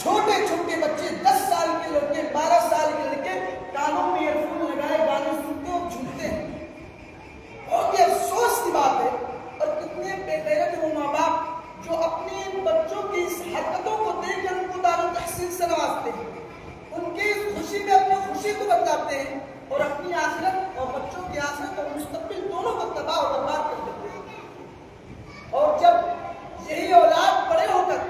چھوٹے چھوٹے بچے 10 سال کے لڑکے 12 سال کے لڑکے کانوں میں ایئر فون لگائے گانے سنتے اور جھومتے ہیں. بہت ہی افسوس کی بات ہے. اور کتنے بے غیرت وہ ماں باپ جو اپنے بچوں کی اس حرکتوں کو دیکھ کر ان کو دارالتحسین سے نوازتے ہیں, ان کی اس خوشی میں اپنی خوشی کو بدلاتے ہیں اور اپنی آخرت اور بچوں کی آخرت اور مستقبل دونوں کو تباہ و برباد کر دیتے ہیں. اور جب یہی اولاد بڑے ہو کر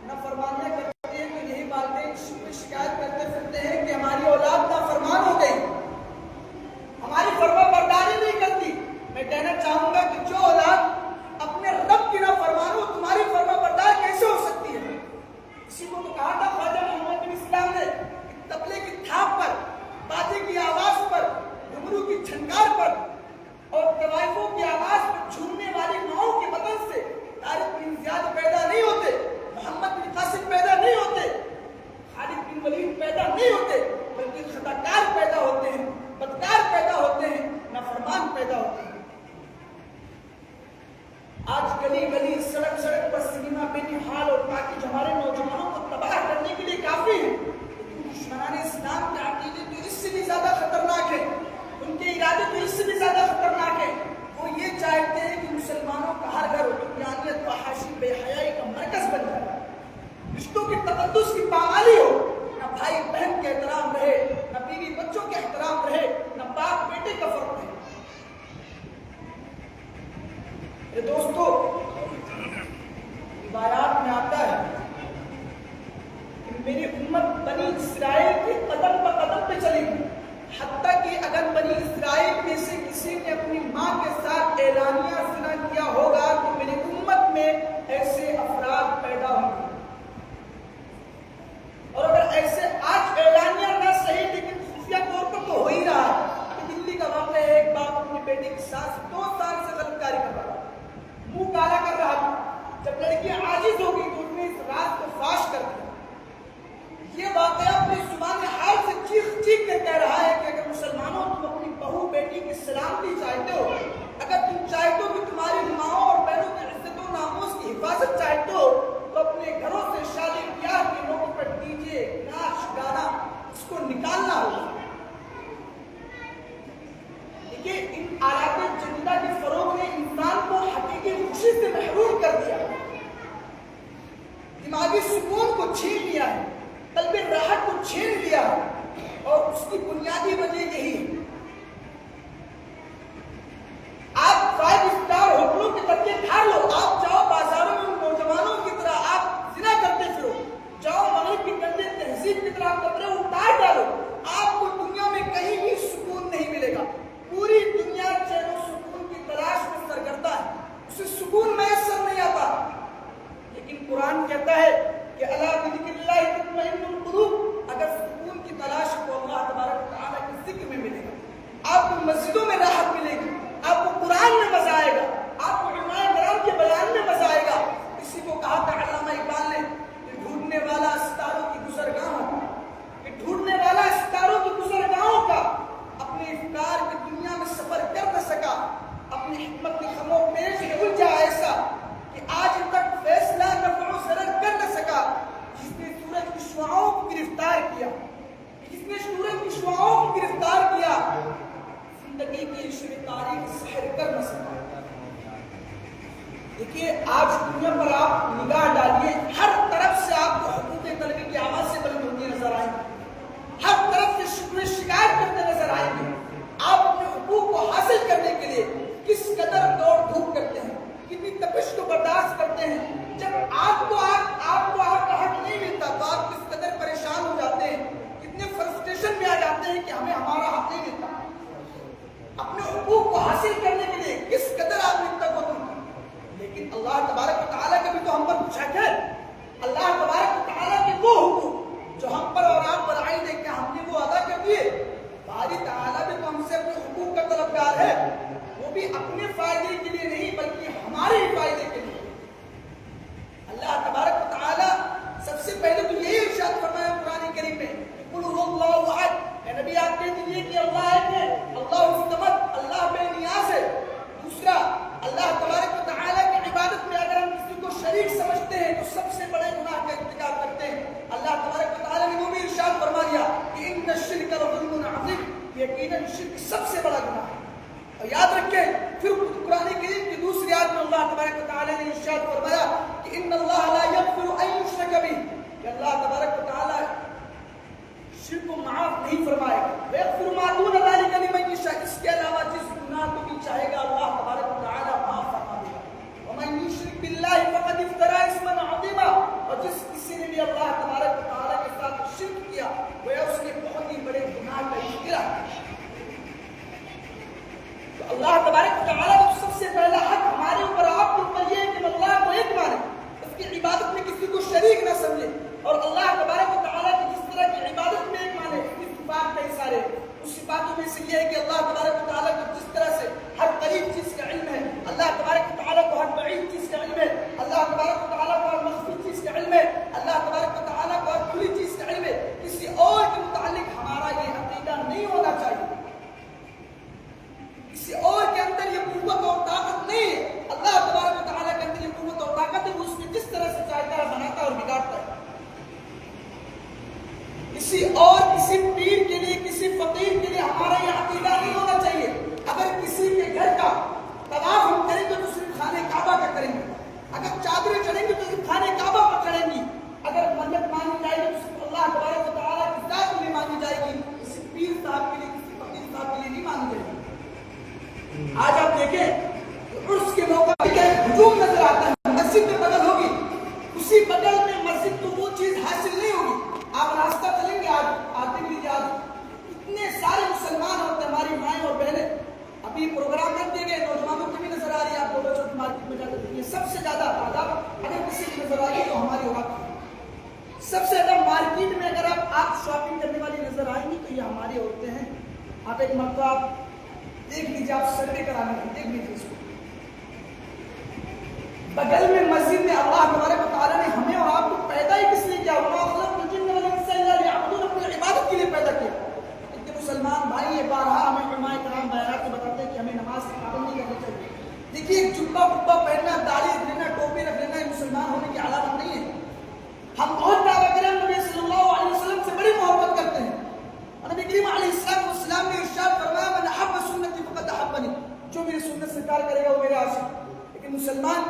نافرمانیاں کرتے ہیں تو یہی والدین شکایت کرتے پھرتے ہیں کہ ہماری اولاد نافرمان ہو گئی, ہماری فرما برداری نہیں کرتی. میں کہنا چاہوں گا کہ جو اولاد اپنے رب کی نافرمان ہو, تمہاری فرما بردار کیسے ہو سکتی ہے؟ کسی کو تو کہا تھا خواجہ محمد بن اسلام نے, تبلے کی تھاپ پر, باجے کی آواز پر, گھنگرو کی چھنکار پر اور طوائفوں کی آواز پر جھومنے والی ماؤں کے بدن سے طارق بن زیاد پیدا نہیں ہوتے, محمد بن قاسم پیدا نہیں ہوتے, خالد بن ولید پیدا نہیں ہوتے, بلکہ خطاکار پیدا ہوتے ہیں, بدکار پیدا ہوتے ہیں, نافرمان پیدا ہوتے ہیں. آج گلی گلی سڑک سڑک پر سنیما بے نہال اور پاکیز ہمارے نوجوانوں کو تباہ کرنے کے لیے کافی ہے, لیکن دشمنان اسلام کے عقیدے تو اس سے بھی زیادہ خطرناک ہے, ان کے ارادے تو اس سے بھی زیادہ خطرناک ہے. وہ یہ چاہتے ہیں کہ مسلمانوں کا ہر گھر دنیانیت فحاشی بے حیائی کا مرکز بن جائے, رشتوں کی تقدس کی پامالی ہو, نہ بھائی بہن کے احترام رہے, نہ بیوی بچوں کے احترام رہے, نہ باپ بیٹے کا فرق رہے. دوستو, روایات میں آتا ہے کہ میری امت بنی اسرائیل کے قدم پر قدم پہ چلے گی, حتیٰ کہ اگر بنی اسرائیل میں سے کسی نے اپنی ماں کے ساتھ اعلانیہ زنا کیا ہوگا تو میری امت میں ایسے افراد پیدا ہوں گے. اور اگر ایسے آج اعلانیہ نہ صحیح لیکن خفیہ طور پر تو ہو ہی رہا ہے. دلی کا واقعہ ہے, ایک باپ اپنی بیٹی کے ساتھ 2 سال سے غلطکاری کر رہا تھا, منہ کالا کر رہا تھا. جب لڑکی عاجز ہو گئی تو اس نے اس رات کو فاش کر دیا. یہ واقعہ اپنی زبان حال سے چیخ چیخ کر کہہ رہا ہے کہ اگر مسلمانوں تم اپنی بہو بیٹی کی سلامتی چاہتے ہو, اگر تم چاہتے ہو کہ تمہاری ماؤں اور بہنوں کی عزت و ناموس کی حفاظت چاہتے ہو تو اپنے گھروں سے شادی بیاہ کے موقع پر ڈیجے ناچ گانا اس کو نکالنا ہوگا. دیکھیے, ان آلات جدیدہ کے فروغ نے انسان کو حقیقی خوشی سے محروم کر دیا, دماغی سکون کو چھین لیا ہے, قلبی راحت کو چھین لیا ہے, اور اس کی بنیادی وجہ یہی ہے. آپ 5 اسٹار ہوٹلوں کے تکے کھا لو, آپ جاؤ بازاروں میں نوجوانوں کی طرح آپ زنا کرتے پھرو, جاؤ مغرب کی گندے تہذیب کی طرح کپڑے اتار ڈالو, آپ کو دنیا میں کہیں بھی سکون نہیں ملے گا. پوری دنیا چین و سکون کی تلاش میں سرگردہ ہے, اسے سکون میسر نہیں آتا. لیکن قرآن کہتا ہے کہ الا بذکر اللہ تطمئن القلوب, اگر سکون کی تلاش کو اللہ تبارک و تعالیٰ کے ذکر میں ملے گا, آپ کو مسجدوں میں راحت ملے گی, آپ کو قرآن میں مزہ آئے گا, آپ کو علماء کرام کے بیان میں مزہ آئے گا. کسی کو کہا تھا علامہ اقبال نے کہ ڈھونڈنے والا ستاروں کی گزرگاہوں کا, کہ ڈھونڈنے والا ستاروں کی گزرگاہوں کا اپنے افکار کی دنیا میں سفر کر نہ سکا, اپنی حکمت کی خم و پیش میں الجھا ایسا کہ آج تک فیصلہ نفع و ضرر کر نہ سکا. جس نے سورج کی شعاعوں کو گرفتار کیا, جس نے سورج کی شعاعوں کو گرفتار کیا, زندگی کی شروع تاریخ سحر کر نہ سکا. دیکھیے, آج دنیا پر آپ نگاہ ڈالیے, ہر طرف سے آپ کو حقوق طلبی کی آواز سے بلند ہوتی نظر آئیں گی, ہر طرف سے شکوے شکایت کرتے نظر آئیں گے. آپ اپنے حقوق کو حاصل کرنے کے لیے کس قدر دوڑ دھوپ کرتے ہیں, کتنی تپش کو برداشت کرتے ہیں. جب آپ کو کا حق نہیں ملتا تو آپ کس قدر پریشان ہو جاتے ہیں, کتنے فرسٹریشن میں آ جاتے ہیں کہ ہمیں ہمارا حق نہیں ملتا. اپنے حقوق کو حاصل کرنے کے لیے کس قدر آپ تک ہوتے ہیں. لیکن اللہ تبارک و تعالیٰ کا بھی تو ہم پر کچھ حق ہے. اللہ تبارک و تعالیٰ کے وہ حقوق جو ہم پر اور آپ پر عائد ہے, کیا ہم نے وہ ادا کر دیے؟ باری تعالیٰ بھی تو ہم سے اپنے حقوق کا طلبگار ہے, وہ بھی اپنے فائدے کے لیے نہیں بلکہ ہمارے ہی فائدے کے لیے. اللہ تبارک و تعالیٰ سب سے پہلے تو یہی ارشاد فرمایا قرآن کریم میں, قل هو اللہ احد, اے نبی آپ کہہ دیجیے کہ اللہ ایک ہے, اللہ الصمد, اللہ بے نیاز ہے. دوسرا, اللہ تبارک و تعالیٰ کی عبادت میں اگر ہم کسی کو شریک سمجھتے ہیں تو اور اللہ تبارک و تعالیٰ کی جس طرح کی عبادت میں ایک معنی اتفاق کئی سارے اس صفاتوں میں سے یہ ہے کہ اللہ تبارک و تعالیٰ کو جس طرح سے ہر قریب چیز کا علم ہے، اللہ تبارک و تعالیٰ کو ہر بعید چیز کا علم ہے، اللہ تبارک و تعالیٰ کو ہر مخفی چیز کا علم ہے، اللہ تبارک و تعالیٰ کو ہر کھلی چیز کا علم ہے۔ کسی اور کے متعلق ہمارا یہ عقیدہ نہیں ہونا چاہیے، کسی اور کے اندر یہ قوت اور طاقت نہیں ہے، اللہ تبارک و تعالیٰ کے اندر یہ قوت اور طاقت ہے، وہ اس میں جس طرح سے چاہتا ہے بناتا ہے اور بگاڑتا ہے۔ کسی اور کسی پیر کے لیے، کسی فقیر کے لیے ہمارا یہ عقیدہ نہیں ہونا چاہیے۔ اگر کسی کے گھر کا طواف ہم کریں گے تو صرف خانہ کعبہ کا کریں گے، اگر چادریں چڑھیں گے تو صرف خانہ کعبہ پر چڑھیں گی، اگر منت مانی جائے گی تو صرف اللہ تبارک و تعالیٰ کی ذات کے لیے مانی جائے گی، کسی پیر صاحب کے لیے، کسی فقیر صاحب کے لیے نہیں مانی جائے گی۔ آج آپ دیکھیں عرس کے موقع پر ہجوم نظر آتا ہے، مسجد میں بدل ہوگی، اسی بدل میں مسجد تو وہ چیز حاصل نہیں ہوگی۔ آپ راستہ چلیں گے، آج آتے بھی آج اتنے سارے مسلمان ہوتے ہیں، ہماری مائیں اور بہنیں ابھی پروگرام رکھ دیے گئے، نوجوانوں کی بھی نظر آ رہی ہے، آپ کو بچوں کی مارکیٹ میں جا کر دیکھیے، سب سے زیادہ تعداد اگر کسی کی نظر آ رہی ہے تو ہماری ہوگا، سب سے زیادہ مارکیٹ میں اگر آپ شاپنگ کرنے والی نظر آئیں گی تو یہ ہماری عورتیں ہیں۔ آپ ایک مرتبہ آپ دیکھ لیجیے، آپ سروے کرانے کی دیکھ لیجیے اس کو، بغل میں مسجد میں اللہ تبارک و تعالیٰ نے ہمیں اور آپ کو پیدا ہی کس لیے کیا؟ اپنی عبادت کے لیے پیدا کیا۔ اتنے مسلمان بھائی یہ بارہا ہمیں علماء کرام بیانات میں بتاتے ہیں کہ ہمیں نماز کی پابندی کرنی چاہیے۔ دیکھیے ایک جبہ ببا پہننا، داڑھی رکھ لینا، ٹوپی رکھ لینا یہ مسلمان ہونے کی علامت نہیں ہے۔ ہم بہت دعویٰ کریں نبی صلی اللہ علیہ وسلم سے بڑی محبت کرتے ہیں، نبی کریم علیہ السلام نے ارشاد فرمایا من احب سنتی فقد احبنی، جو میری سنت سے پیار کرے گا وہ میرا عاشق ہے۔ لیکن مسلمان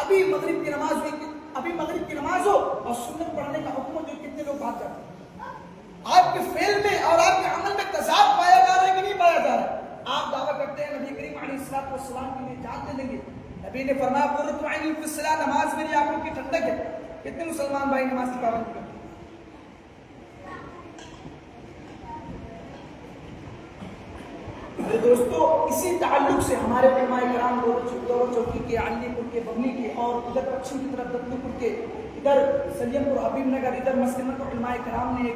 ابھی مغرب کی نماز ہوئی، ابھی مغرب کی نماز ہو اور سنت پڑھنے کا حکم جو کتنے لوگ بھاگ جاتے ہیں۔ آپ کے فعل میں اور آپ کے عمل میں تضاد پایا جا رہا ہے کہ نہیں پایا جا رہا ہے؟ آپ دعویٰ کرتے ہیں نبی کریم علیہ السلام کے لیے جان دے دیں گے، نبی نے فرمایا قرۃ عینی فی الصلاۃ، نماز میری آنکھوں کی ٹھنڈک ہے۔ کتنے مسلمان بھائی نماز کی پابندی کرتے ہیں؟ دوستو اسی تعلق سے ہمارے علماء کرام دور چوکی کے، علی پور کے، ببنی کے، اور ادھر پچھم کی طرف دتو پور کے، ادھر سلیم پور، حبیب نگر، ادھر مسلمت علماء کرام نے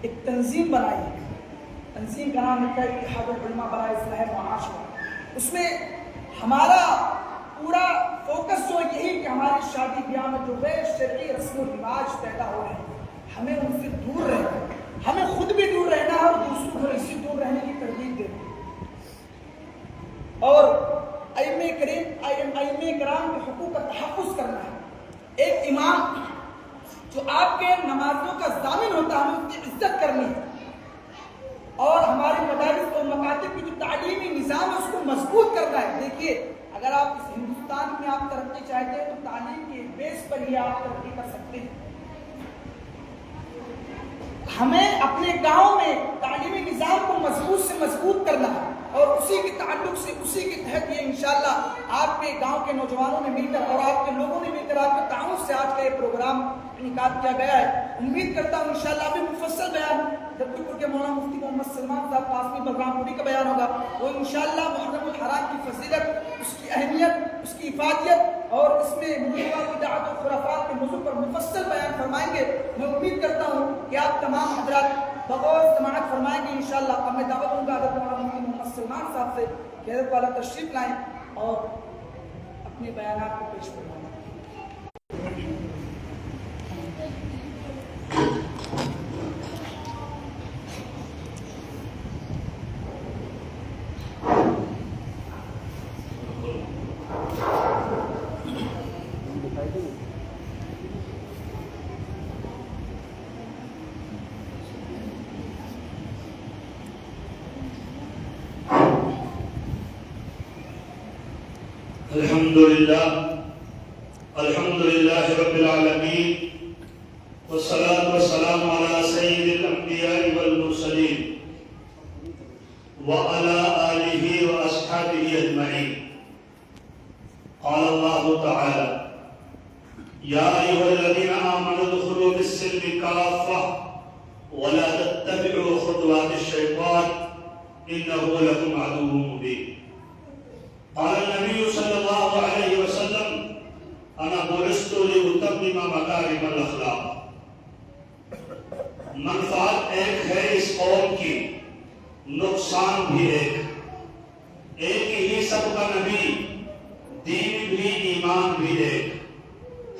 ایک تنظیم بنائی ہے۔ تنظیم کا نام ہے اتحاد العلماء برائے اصلاح معاشرہ۔ اس میں ہمارا پورا فوکس جو یہی کہ ہماری شادی بیاہ میں جو غیر شرعی رسم و رواج پیدا ہو رہے ہیں ہمیں ان سے دور رہنا، ہمیں خود بھی دور رہنا ہے اور دوسروں کو اس سے دور رہنے کی ترغیب دینا، اور ائمہ کرام کے حقوق کا تحفظ کرنا ہے۔ ایک امام جو آپ کے نمازوں کا ضامن ہوتا ہے ہمیں اس کی عزت کرنی ہے، اور ہمارے مدارس اور مکاتب کی جو تعلیمی نظام ہے اس کو مضبوط کرنا ہے۔ دیکھیے اگر آپ اس ہندوستان میں آپ ترقی چاہتے ہیں تو تعلیم کے بیس پر ہی آپ ترقی کر سکتے ہیں۔ ہمیں اپنے گاؤں میں تعلیمی نظام کو مضبوط سے مضبوط کرنا ہے، اور اسی کے تعلق سے، اسی کے تحت یہ انشاءاللہ آپ کے گاؤں کے نوجوانوں نے مل کر اور آپ کے لوگوں نے مل کر آپ کے تعاون سے آج کا یہ پروگرام انعقاد کیا گیا ہے۔ امید کرتا ہوں انشاءاللہ ابھی مفصل بیان دتو پور کے مولانا مفتی محمد سلمان صاحب قاسمی بلرام پوری کا بیان ہوگا، وہ انشاءاللہ محرم الحرام کی فضیلت، اس کی اہمیت، اس کی افادیت اور اس میں منکرات بدعات و خرافات کے موضوع پر مفصل بیان فرمائیں گے۔ میں امید کرتا ہوں کہ آپ تمام حضرات بغور سماعت فرمائیں گے انشاءاللہ۔ اب میں دعوت دوں گا حضرت مولانا مفتی محمد سلمان صاحب سے کہ حضرت والا تشریف لائیں اور اپنے بیانات کو پیش فرمائیں۔ الحمد لله رب العالمين، والصلاة والسلام على سيد الأنبياء والمرسلين وعلى آله وأصحابه أجمعين۔ قال الله تعالى يا أيها الذين آمنوا ادخلوا في السلم كافة ولا تتبعوا خطوات الشيطان إنه لكم عدو مبين۔ قال النبي صلى الله عليه وسلم أنا بعثت لأتمم مكارم الأخلاق منفعت ایک ہے اس قوم کی، نقصان بھی ایک ہی سب کا نبی، دین بھی ایمان بھی ایک،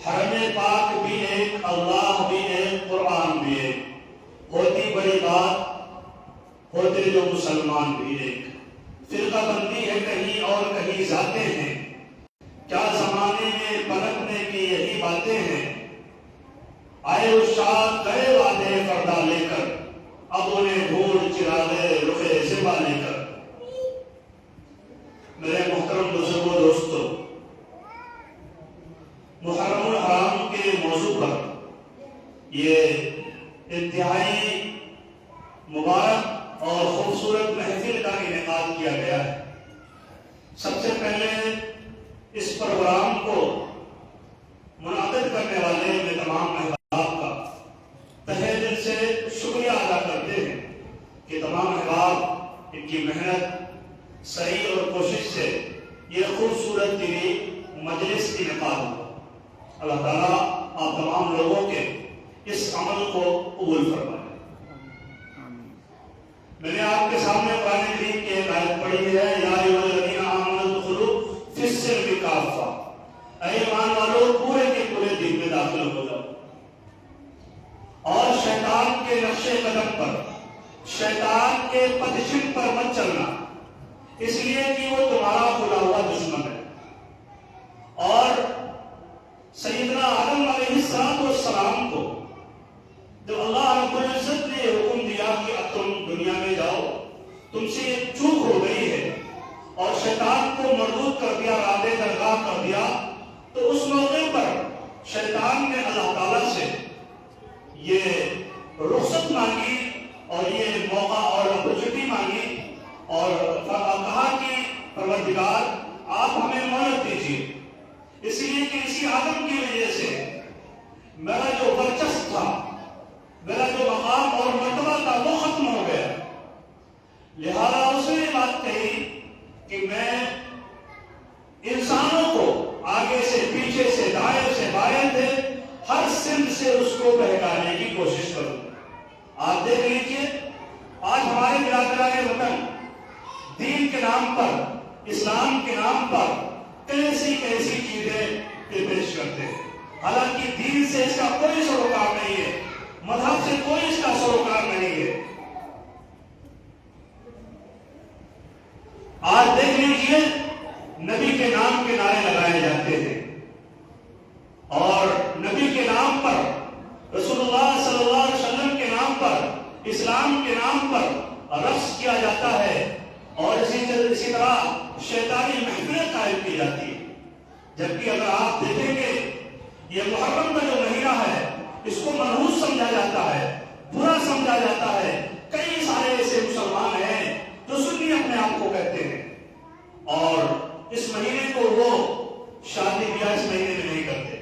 حرم پاک بھی ایک، اللہ بھی ایک، قرآن بھی ایک، ہوتی بڑی بات ہوتے جو مسلمان بھی ایک، فرقہ بندی ہے کہیں اور کہیں ذاتیں ہیں، کیا زمانے میں پلٹنے کی یہی باتیں ہیں، آئے اشاعت گئے وعدے پردہ لے کر، اب انہیں ڈھونڈ چراغے رخے زبا لے کر۔ میرے محترم بزرگوں دوستو، محرم الحرام کے موضوع پر یہ انتہائی مبارک اور خوبصورت محفل کا انعقاد کیا گیا ہے۔ سب سے پہلے اس پروگرام کو منعقد کرنے والے میں تمام احباب کا تہہ دل سے شکریہ ادا کرتے ہیں کہ تمام احباب ان کی محنت، صحیح اور کوشش سے یہ خوبصورت دینی مجلس انعقاد ہوا۔ اللہ تعالیٰ آپ تمام لوگوں کے اس عمل کو قبول فرمائے۔ میں نے آپ کے سامنے قرآن کریم کی ایک آیت پڑھی ہے، یا ایھا الذین آمنوا ادخلوا فی السلم کافہ، اے ایمان والو پورے کے پورے دین میں داخل ہو جاؤ، اور شیطان کے نقش قدم پر، شیطان کے پدچم پر مت چلنا، اس لیے کہ وہ تمہارا کھلا ہوا دشمن ہے۔ اور سیدنا آدم علیہ السلام کو جب اللہ رب العزت نے حکم دیا کہ اب تم دنیا میں جاؤ، تم سے ایک چوک ہو گئی ہے، اور شیطان کو مردود کر دیا، رادے درگاہ کر دیا، تو اس موقع پر شیطان نے اللہ تعالیٰ سے یہ رخصت مانگی اور یہ موقع اور اپرچونٹی مانگی، اور کہا کہ پروردگار آپ ہمیں مہلت دیجیے، اس لیے کہ اسی آدم کی وجہ سے میرا جو ورچسپ تھا، میرا جو مقام اور مرتبہ تھا وہ ختم ہو گیا، لہذا اس نے یہ بات کہی کہ میں انسانوں کو آگے سے پیچھے سے دائیں سے بائیں سے ہر سمت سے اس کو بہکانے کی کوشش کروں۔ آپ دیکھ لیجئے آج ہمارے برادران وطن دین کے نام پر، اسلام کے نام پر کیسی چیزیں پیش کرتے ہیں، حالانکہ دین سے اس کا کوئی سروکار نہیں ہے، مذہب سے کوئی اس کا سروکار نہیں ہے۔ آج دیکھ لیجئے نبی کے نام کے نعرے لگائے جاتے ہیں، اور نبی کے نام پر، رسول اللہ صلی اللہ علیہ وسلم کے نام پر، اسلام کے نام پر رقص کیا جاتا ہے، اور اسی طرح شیطانی محفلیں قائم کی جاتی ہے۔ جبکہ اگر آپ دیکھیں گے یہ محرم کا جو مہینہ ہے اس کو منحوس سمجھا جاتا ہے، برا سمجھا جاتا ہے۔ کئی سارے ایسے مسلمان ہیں جو سنی اپنے آپ کو کہتے ہیں، اور اس مہینے کو وہ شادی بیاہ اس مہینے میں نہیں کرتے۔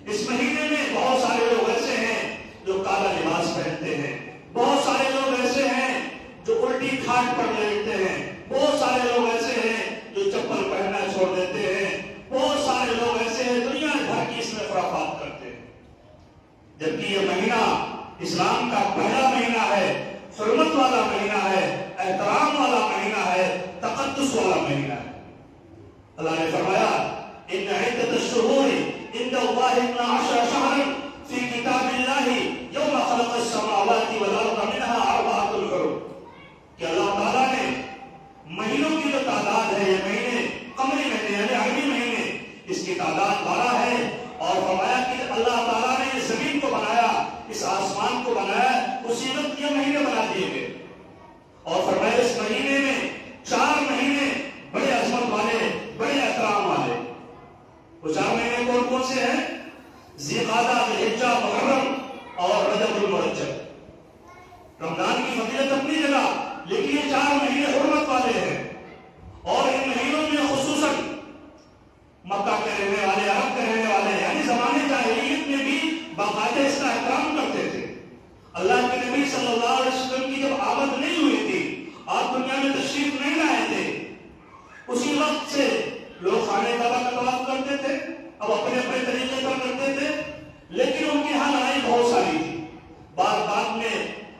اس مہینے میں بہت سارے لوگ ایسے ہیں جو کالا لباس پہنتے ہیں، بہت سارے لوگ ایسے ہیں جو الٹی کھاٹ پر لیٹتے ہیں، بہت سارے لوگ ایسے ہیں جو چپل پہننا چھوڑ دیتے ہیں، بہت سارے لوگ ایسے ہیں دنیا بھر کی اس میں خرافات کرتے ہیں۔ جبکہ یہ مہینہ اسلام کا پہلا مہینہ ہے، حرمت والا مہینہ ہے، احترام والا مہینہ ہے، تقدس والا مہینہ ہے۔ اللہ نے فرمایا ان عدت الشہور عند اللہ 12 شہرا فی کتاب اللہ یوم خلق السماوات والارض منها 4 حرم، کہ اللہ تعالیٰ نے مہینوں کی جو تعداد ہے، یہ مہینے قمری مہینے یعنی عربی مہینے، اس کی تعداد 12 ہے، اور فرمایا کہ اللہ تعالیٰ نے اس زمین کو بنایا، اس آسمان کو بنایا، اسی وقت یہ مہینے بنا دیے گئے، اور فرمایا اس مہینے میں 4 مہینے بڑے عظمت والے، بڑے احترام والے۔ وہ 4 مہینے کون کون سے ہیں؟ ذی قعدہ، ذی الحجہ، محرم اور رجب المرجب۔ رمضان کی فضیلت اپنی جگہ، لیکن یہ 4 مہینے حرمت والے ہیں، اور ان مہینوں میں خصوصاً مکہ کے رہنے والے، عرب کے رہنے والے، یعنی زمانے جاہلیت میں بھی باقاعدہ اس کا احترام کرتے تھے۔ اللہ کے نبی صلی اللہ علیہ وسلم کی جب آمد نہیں ہوئی تھی، آپ دنیا میں تشریف نہیں لائے تھے، اسی وقت سے لوگ خانے کعبہ کا طواف کرتے تھے، اب اپنے طریقے پر کرتے تھے، لیکن ان کی یہاں لڑائی بہت ساری تھی۔ بعد میں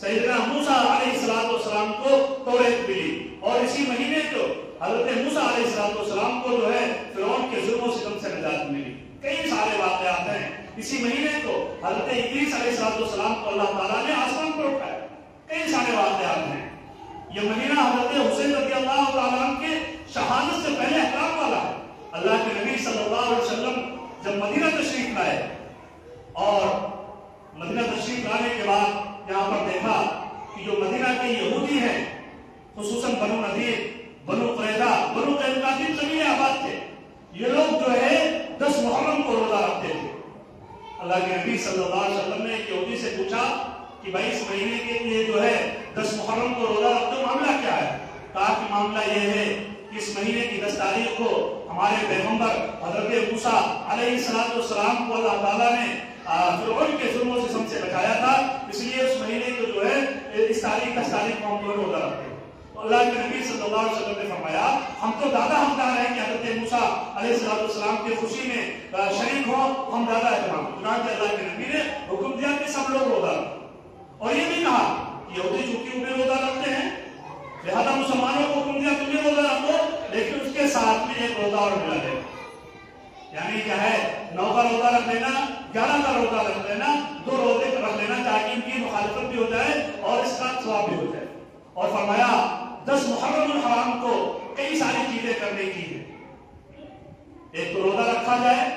سیدنا موسیٰ علیہ السلام کو توریت ملی، اور اسی مہینے کو حضرت موسیٰ علیہ السلام کو جو ہے فرعون کے ظلم و ستم سے نجات ملی۔ کئی سارے واقعات ہیں۔ اسی مہینے کو حضرت ادریس علیہ السلام کو اللہ تعالیٰ نے آسمان پر اٹھایا۔ کئی سارے واقعات ہیں۔ یہ مہینہ حضرت حسین رضی اللہ تعالیٰ عنہ کے شہادت سے پہلے احکام والا ہے۔ اللہ کے نبی صلی اللہ علیہ وسلم جب مدینہ تشریف لائے اور مدینہ تشریف لانے کے بعد یہاں پر دیکھا کہ جو مدینہ کے یہودی ہیں، خصوصاً بنو نذیر، بنو قریظہ، بنو قینقاع کے قبیلے آباد تھے، یہ لوگ جو ہے 10 محرم کو روزہ رکھتے تھے۔ اللہ کے نبی صلی اللہ علیہ وسلم نے ایک یہودی سے پوچھا کہ بھائی اس مہینے کے لیے جو ہے 10 محرم کو روزہ رکھتے ہو، معاملہ کیا ہے؟ کہا کہ معاملہ یہ ہے کہ اس مہینے کی 10 تاریخ کو ہمارے پیغمبر حضرت موسیٰ علیہ السلام کو اللہ تعالیٰ نے فرعون کے ظلم و ستم سے بچایا تھا، اس لیے اس مہینے کو جو ہے اس تاریخ 10 تاریخ کو ہم روزہ رکھتے ہیں۔ اللہ کے نبی صلی اللہ علیہ وسلم نے فرمایا ہم تو زیادہ حقدار ہیں کہ حضرت موسیٰ علیہ السلام کی خوشی میں شریک ہوں، ہم زیادہ اہتمام۔ چنانچہ اللہ کے نبی نے حکم دیا کہ سب لوگ روزہ رکھیں، اور یہ بھی کہا کہ یہودی چونکہ وہ بھی روزہ رکھتے ہیں لہذا مسلمانوں کو حکم دیا تم بھی روزہ رکھو، لیکن اس کے ساتھ میں ایک روزہ اور ملا دے، یعنی کیا ہے 9 کا روزہ رکھ لینا، 11 کا روزہ رکھ لینا، 2 روزے رکھ لینا تاکہ ان کی مخالفت بھی ہو جائے اور اس کا ثواب بھی ہو جائے۔ اور فرمایا 10 محرم الحرام کو کئی ساری چیزیں کرنے کی ہے، ایک تو روزہ رکھا جائے،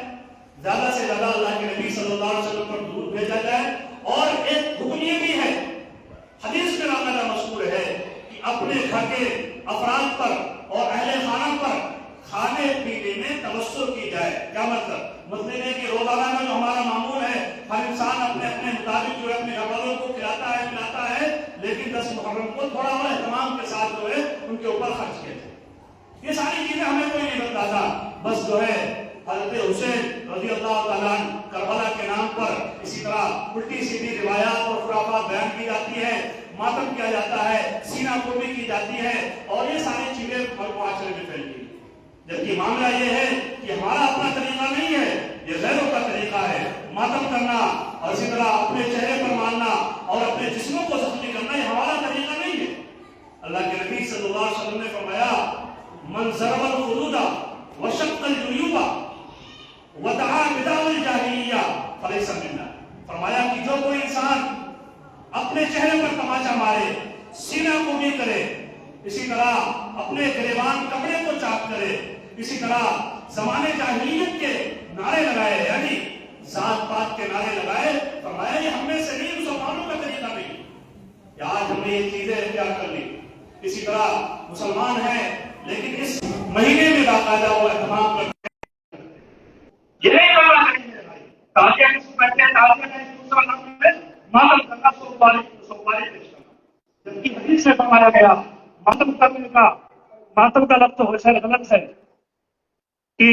زیادہ سے زیادہ اللہ کے نبی صلی اللہ علیہ وسلم پر درود بھیجا جائے، اور ایک حکم یہ بھی ہے، حدیث میں باقاعدہ مشہور ہے کہ اپنے گھر کے افراد پر اور اہل خانہ پر کھانے پینے میں توسل کی جائے۔ کیا مطلب ہے کہ روزانہ میں جو ہمارا معمول ہے ہر انسان اپنے اپنے مطابق جو ہے اپنے گھر والوں کو کھلاتا ہے پلاتا ہے، لیکن 10 محرم کو تھوڑا اور اہتمام کے ساتھ جو ہے ان کے اوپر خرچ کیا جائے۔ یہ ساری چیزیں ہمیں کوئی نہیں بتاتا، بس جو ہے حضرت حسین رضی اللہ تعالیٰ عنہ کربلا کے نام پر اسی طرح الٹی سیدھی روایات اور خرافات بیان کی جاتی ہے، ماتم کیا جاتا ہے، سینہ کوبی کی جاتی ہے، اور یہ ساری چیزیں معاشرے میں پھیل گئی، جبکہ معاملہ یہ ہے کہ ہمارا اپنا طریقہ نہیں ہے، یہ غیروں کا طریقہ ہے، ماتم کرنا اور اسی طرح اپنے چہرے پر مارنا اور اپنے جسموں کو زخمی کرنا، یہ ہمارا طریقہ نہیں ہے۔ اللہ کے نبی صلی اللہ علیہ وسلم نے فرمایا من ضرب الخدود وشق الجیوب ودعا بدعوى الجاہلیہ فلیس منا، فرمایا کہ جو کوئی انسان اپنے چہرے پر تماچا مارے، سینہ کو بھی کرے، اسی طرح اپنے گریبان کپڑے کو چاک کرے، اسی طرح زمانے جاہلیت کے نعرے لگائے، یعنی ذات پات کے نعرے لگائے، فرمایا یہ ہم میں سے نہیں، مسلمانوں کا طریقہ نہیں، آج ہم نے یہ چیزیں اختیار کر لی۔ اسی طرح مسلمان ہیں لیکن اس مہینے میں باقاعدہ وہ اہتمام کرتے ہیں، یہ نہیں کرنا چاہیے بھائی، تاکہ اس بچے ماتم کرنا سواری پیش کرنا، جبکہ حدیث سے فرمایا گیا ماتم کرنے کا، ماتم کا لفظ تو ویسے غلط ہے کہ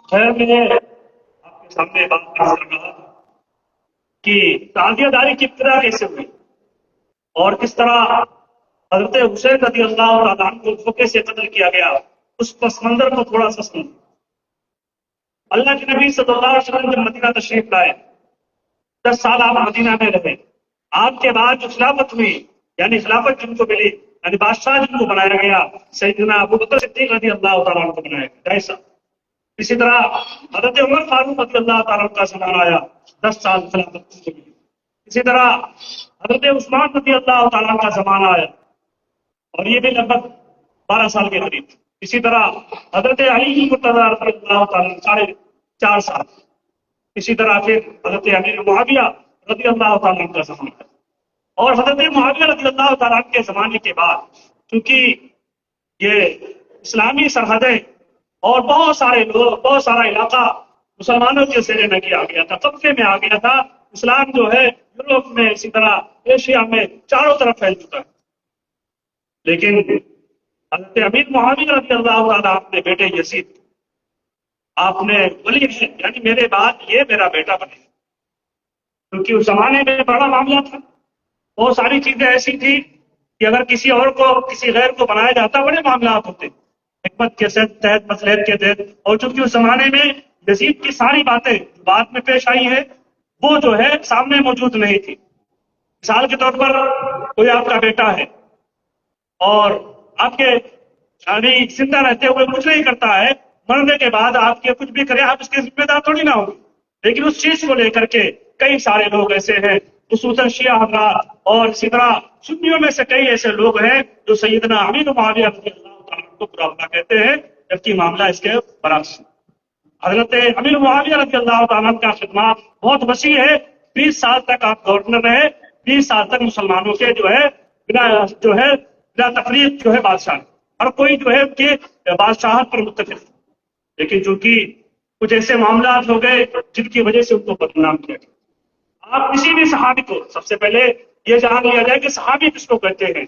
خیر میں آپ کے سامنے بات کر رہا کہ تعزیہ داری کی ابتدا کیسے ہوئی اور کس طرح حضرت حسین رضی اللہ تعالیٰ عنہ کو دھوکے سے قتل کیا گیا، اس پس منظر کو تھوڑا سا سنو۔ اللہ کے نبی صلی اللہ علیہ وسلم جب مدینہ تشریف لائے، 10 سال آپ مدینہ میں رہے، آپ کے بعد جو خلافت ہوئی، یعنی خلافت جن کو ملی، یعنی بادشاہ جن کو بنایا گیا، سیدنا ابو بکر صدیق رضی اللہ تعالیٰ عنہ کو بنایا گیا، جیسا اسی طرح حضرت عمر فاروق رضی اللہ تعالیٰ عنہ کا زمانہ آیا، 10 سال خلافت کی، اسی طرح حضرت عثمان رضی اللہ تعالیٰ عنہ کا زمانہ آیا اور یہ بھی لگ بھگ 12 سال کے قریب، اسی طرح حضرت علی مرتضیٰ رضی اللہ تعالیٰ عنہ 4.5 سال، اسی طرح پھر حضرت امیر معاویہ رضی اللہ تعالیٰ عنہ کا زمانہ آیا۔ اور حضرت معاویہ رضی اللہ تعالیٰ عنہ کے زمانے کے بعد چونکہ یہ اسلامی سرحدیں اور بہت سارے لوگ، بہت سارا علاقہ مسلمانوں کے زیر نگی آ گیا تھا، قبضے میں آ گیا تھا. اسلام جو ہے یوروپ میں، اسی طرح ایشیا میں چاروں طرف پھیل چکا ہے. لیکن حضرت امیر معاویہ رضی اللہ تعالیٰ اپنے بیٹے یزید، آپ نے ولی ہے، یعنی میرے بعد یہ میرا بیٹا بنے، کیونکہ اس زمانے میں بڑا معاملہ تھا. بہت ساری چیزیں ایسی تھی کہ اگر کسی اور کو، کسی غیر کو بنایا جاتا بڑے معاملات ہوتے حکمت کے تحت، مصلحت کے تحت. اور چونکہ اس زمانے میں یزید کی ساری باتیں جو بعد میں پیش آئی ہیں وہ جو ہے سامنے موجود نہیں تھی. مثال کے طور پر کوئی آپ کا بیٹا ہے اور آپ کے یعنی زندہ رہتے ہوئے کچھ نہیں کرتا ہے، مرنے کے بعد آپ کے کچھ بھی کرے آپ اس کے ذمہ دار تھوڑی نہ ہوں گے. لیکن اس چیز کو لے کر کے کئی سارے لوگ ایسے ہیں، خصوصاً شیعہ حضرات اور اسی طرح سنیوں میں سے کئی ایسے لوگ ہیں جو سیدنا امیر معاویہ رضی اللہ تعالیٰ عنہ کو برا بھلا کہتے ہیں، جبکہ معاملہ اس کے برعکس. حضرت امیر معاویہ رضی اللہ تعالیٰ عنہ کا خدمات بہت وسیع ہے. 20 سال تک آپ گورنر رہے، 20 سال تک مسلمانوں کے بلا تفریق جو ہے بادشاہ، ہر کوئی جو ہے ان کے بادشاہت پر متفق. لیکن چونکہ کچھ ایسے معاملات ہو گئے جن کی وجہ سے ان کو بدنام کیا گیا. آپ کسی بھی صحابی کو سب سے پہلے یہ جان لیا جائے کہ صحابی کس کو کہتے ہیں.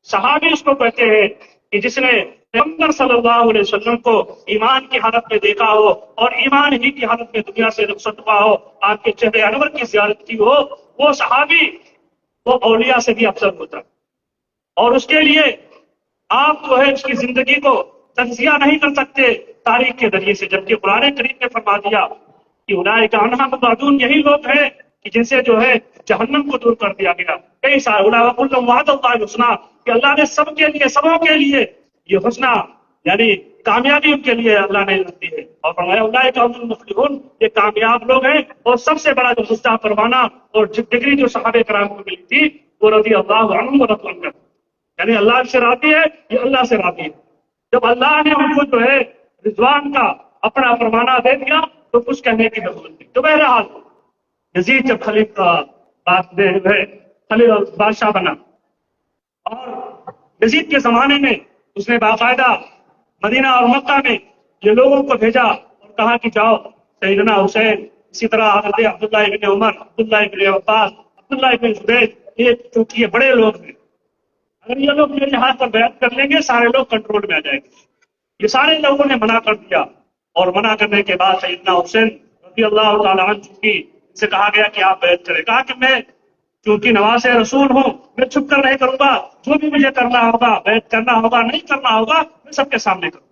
صحابی اس کو کہتے ہیں کہ جس نے پیغمبر صلی اللہ علیہ وسلم کو ایمان کی حالت میں دیکھا ہو اور ایمان ہی کی حالت میں دنیا سے رخصت ہوا ہو، آپ کے چہرے انور کی زیارت کی ہو، وہ صحابی وہ اولیاء سے بھی افضل ہوتا ہے. اور اس کے لیے آپ جو ہے اس کی زندگی کو تجزیہ نہیں کر سکتے تاریخ کے ذریعے سے، جبکہ قرآن کریم نے فرما دیا کہ اولئک عنہا مبعدون، یہی لوگ ہیں کہ جن سے جو ہے جہنم کو دور کر دیا گیا. کئی سارے اولئک کلہم وعد اللہ الحسنی، کہ اللہ نے سب کے لیے، سبوں کے لیے یہ حسنہ یعنی کامیابی ان کے لیے اللہ نے دی ہے. اور فرمایا اولئک هم المفلحون، یہ کامیاب لوگ ہیں. اور سب سے بڑا جو حصہ پروانہ اور ڈگری جو صحابہ کرام کو ملی تھی وہ رضی اللہ عنہم ورضوا عنہ، یعنی اللہ سے راضی ہے، یہ اللہ سے راضی ہے. جب اللہ نے ان کو جو ہے رضوان کا اپنا فرمانا دے دیا تو کچھ کہنے کی ضرورت نہیں. تو بہرحال یزید جب خلیل بادشاہ بنا اور یزید کے زمانے میں اس نے باقاعدہ مدینہ اور مکہ میں یہ لوگوں کو بھیجا اور کہا کہ جاؤ سیدنا حسین، اسی طرح حضرت عبداللہ ابن عمر، عبداللہ ابن عباس، عبداللہ ابن زبیر، یہ چونکہ یہ بڑے لوگ ہیں، اگر یہ لوگ میرے ہاتھ پر بیعت کر لیں گے سارے لوگ کنٹرول میں آ جائیں گے. یہ سارے لوگوں نے منع کر دیا. اور منع کرنے کے بعد سیدنا حسین رضی اللہ تعالیٰ عنہ چونکہ سے کہا گیا کہ آپ بیعت کریں، کہا کہ میں چونکہ نواز رسول ہوں، میں چھپ کر نہیں کروں گا، جو بھی مجھے کرنا ہوگا، بیعت کرنا ہوگا، نہیں کرنا ہوگا، میں سب کے سامنے کروں.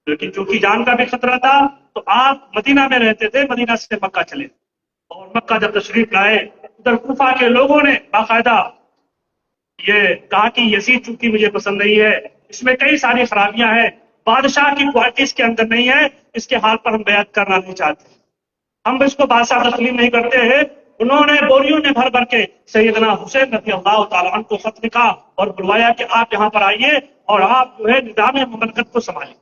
لیکن چونکہ جان کا بھی خطرہ تھا تو آپ مدینہ میں رہتے تھے، مدینہ سے مکہ چلے. اور مکہ جب تشریف لائے ادھر کوفہ کے لوگوں نے باقاعدہ یہ کہا کہ یزید چونکہ مجھے پسند نہیں ہے، اس میں کئی ساری خرابیاں ہیں، بادشاہ کی کوالٹیز کے اندر نہیں ہے، اس کے حال پر ہم بیعت کرنا نہیں چاہتے، ہم اس کو بادشاہ تسلیم نہیں کرتے ہیں. انہوں نے بوریوں میں بھر بھر کے سیدنا حسین رضی اللہ تعالیٰ عنہ کو خط لکھا اور بلوایا کہ آپ یہاں پر آئیے اور آپ جو ہے نظام مملکت کو سنبھالیں.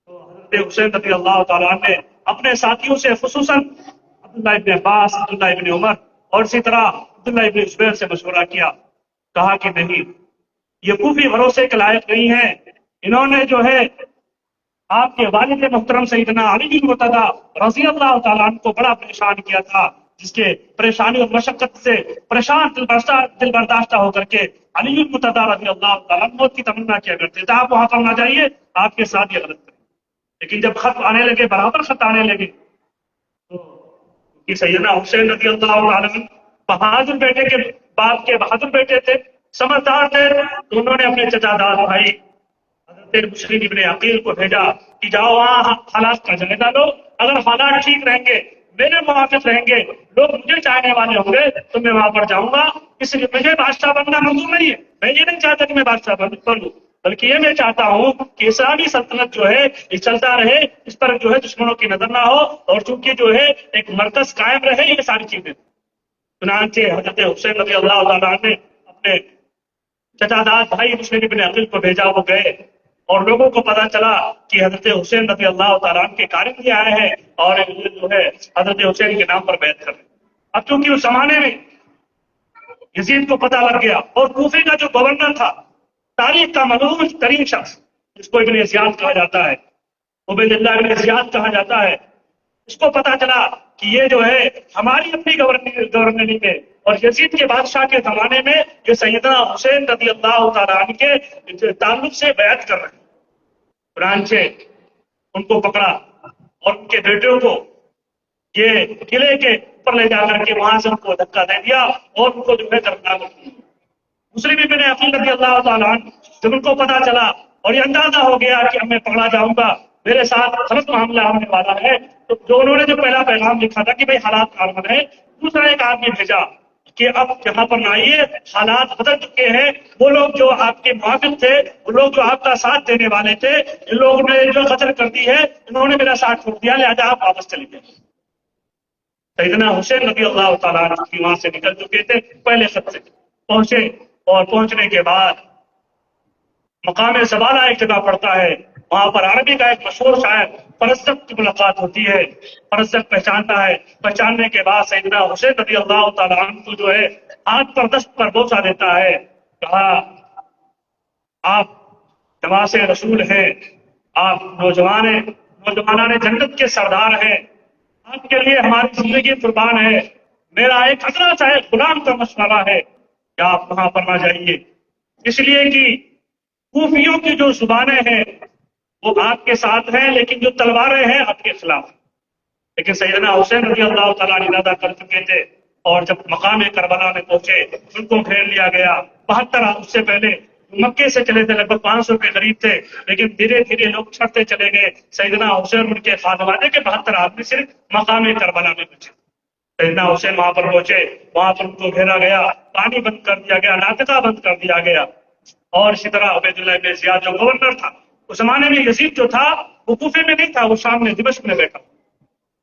تو حضرت حسین رضی اللہ تعالیٰ عنہ نے اپنے ساتھیوں سے خصوصاً عبداللہ ابن عباس، عبداللہ ابن عمر اور اسی طرح عبداللہ ابن زبیر سے مشورہ کیا. کہا کہ نہیں، یہ کوفی بھروسے کے لائق نہیں ہے. انہوں نے جو ہے آپ کے والد محترم سیدنا علی بن مرتضیٰ رضی اللہ تعالیٰ عنہ کو بڑا پریشان کیا تھا، جس کے پریشانی اور مشقت سے پریشان دل برداشتہ ہو کر کے علی بن مرتضیٰ رضی اللہ تعالیٰ عنہ موت کی تمنا کیا کرتے تھے، آپ وہاں پر نہ جائیے، آپ کے ساتھ یہ غلط کریں. لیکن جب خط آنے لگے، برابر خط آنے لگے، تو سیدنا حسین رضی اللہ تعالیٰ عنہ بہادر بیٹے کے باپ کے بہادر بیٹے تھے، سمجھدار تھے، تو انہوں نے اپنے چچا داد بھائی حضرت مسلم ابن عقیل کو بھیجا کہ جاؤ وہاں حالات کا جائزہ لو، اگر حالات ٹھیک رہیں گے، میرے موافق رہیں گے، لوگ مجھے چاہنے والے ہوں گے تو میں وہاں پر جاؤں گا. اس لیے مجھے بادشاہ بننا منظور نہیں ہے، میں یہ نہیں چاہتا کہ میں بادشاہ بنوں، بلکہ یہ میں چاہتا ہوں کہ اسلامی سلطنت جو ہے یہ چلتا رہے، اس پر جو ہے دشمنوں کی نظر نہ ہو، اور چونکہ جو ہے ایک مرکز قائم رہے، یہ ساری چیزیں. چنانچہ حضرت حسین رضی اللہ تعالیٰ عنہ نے اپنے چچا داد بھائی مسلم ابن عقیل کو بھیجا. وہ گئے اور لوگوں کو پتا چلا کہ حضرت حسین رضی اللہ تعالیٰ عنہ کے قارب بھی آئے ہیں اور جو ہے حضرت حسین کے نام پر بیعت کر رہے ہیں. اب چونکہ اس زمانے میں یزید کو پتہ لگ گیا، اور کوفے کا جو گورنر تھا، تاریخ کا ملوم ترین شخص جس کو ابن زیاد کہا جاتا ہے، عبید اللہ ابن زیاد کہا جاتا ہے، اس کو پتا چلا کہ یہ جو ہے ہماری اپنی گورنری میں اور یزید کے بادشاہ کے زمانے میں یہ سیدنا حسین رضی اللہ تعالیٰ عنہ کے تعلق سے بیعت کر رہے ہیں۔ چنانچہ ان کو پکڑا اور ان کے بیٹوں کو یہ قلعے کے اوپر لے جا کر کے وہاں سے ان کو دھکا دے دیا اور ان کو جو ہے درگزر کر دیا۔ مسلم ابن عقیل رضی اللہ تعالیٰ عنہ جب ان کو پتا چلا اور یہ اندازہ ہو گیا کہ اب میں پکڑا جاؤں گا، میرے ساتھ غلط معاملہ ہونے والا ہے، تو جو انہوں نے جو پہلا پیغام لکھا تھا کہ بھئی حالات کاربن ہے، دوسرا ایک آدمی بھیجا کہ اب یہاں پر نہ آئیے، حالات بدل چکے ہیں، وہ لوگ جو آپ کے موافق تھے، وہ لوگ جو آپ کا ساتھ دینے والے تھے، ان لوگوں نے جو قتل کر دی ہے، انہوں نے میرا ساتھ چھوڑ دیا، لہذا آپ واپس چلے گئے۔ سیدنا حسین رضی اللہ تعالیٰ عنہ کی وہاں سے نکل چکے تھے، پہلے خط سے پہنچے، اور پہنچنے کے بعد مقام زبالہ ایک جگہ پڑتا ہے، وہاں پر عربی کا ایک مشہور شاعر فرزدق کی ملاقات ہوتی ہے۔ فرزدق پہچانتا ہے، پہچاننے کے بعد سیدنا حسین رضی اللہ تعالیٰ عنہ کو جو ہے ہاتھ پر دست پر بوسہ دیتا ہے، کہا آپ نواز رسول ہیں، آپ نوجوانان جنت کے سردار ہیں، آپ کے لیے ہماری زندگی قربان ہے، میرا ایک ادنا سا ایک غلام کا مشورہ ہے کہ آپ وہاں پر نہ جائیے، اس لیے کہ کوفیوں کی جو زبانیں ہیں وہ آپ کے ساتھ ہیں، لیکن جو تلواریں ہیں آپ کے خلاف۔ لیکن سیدنا حسین رضی اللہ تعالیٰ عنہ ارادہ کر چکے تھے، اور جب مقام کربلا میں پہنچے ان کو گھیر لیا گیا۔ 72 اس سے پہلے مکے سے چلے تھے، لگ بھگ 500 کے قریب تھے، لیکن دھیرے دھیرے لوگ چھڑتے چلے گئے۔ سیدنا حسین ان کے خانوادے کے 72 آدمی صرف مقام کربلا میں بچے۔ سیدنا حسین وہاں پر پہنچے، وہاں پر ان کو گھیرا گیا، پانی بند کر دیا گیا، ناطقہ بند کر دیا گیا، اور اسی طرح عبید اللہ ابن زیاد جو گورنر تھا اس زمانے میں، یزید جو تھا وہ کوفے میں نہیں تھا، وہ شام میں دمشق میں بیٹھا،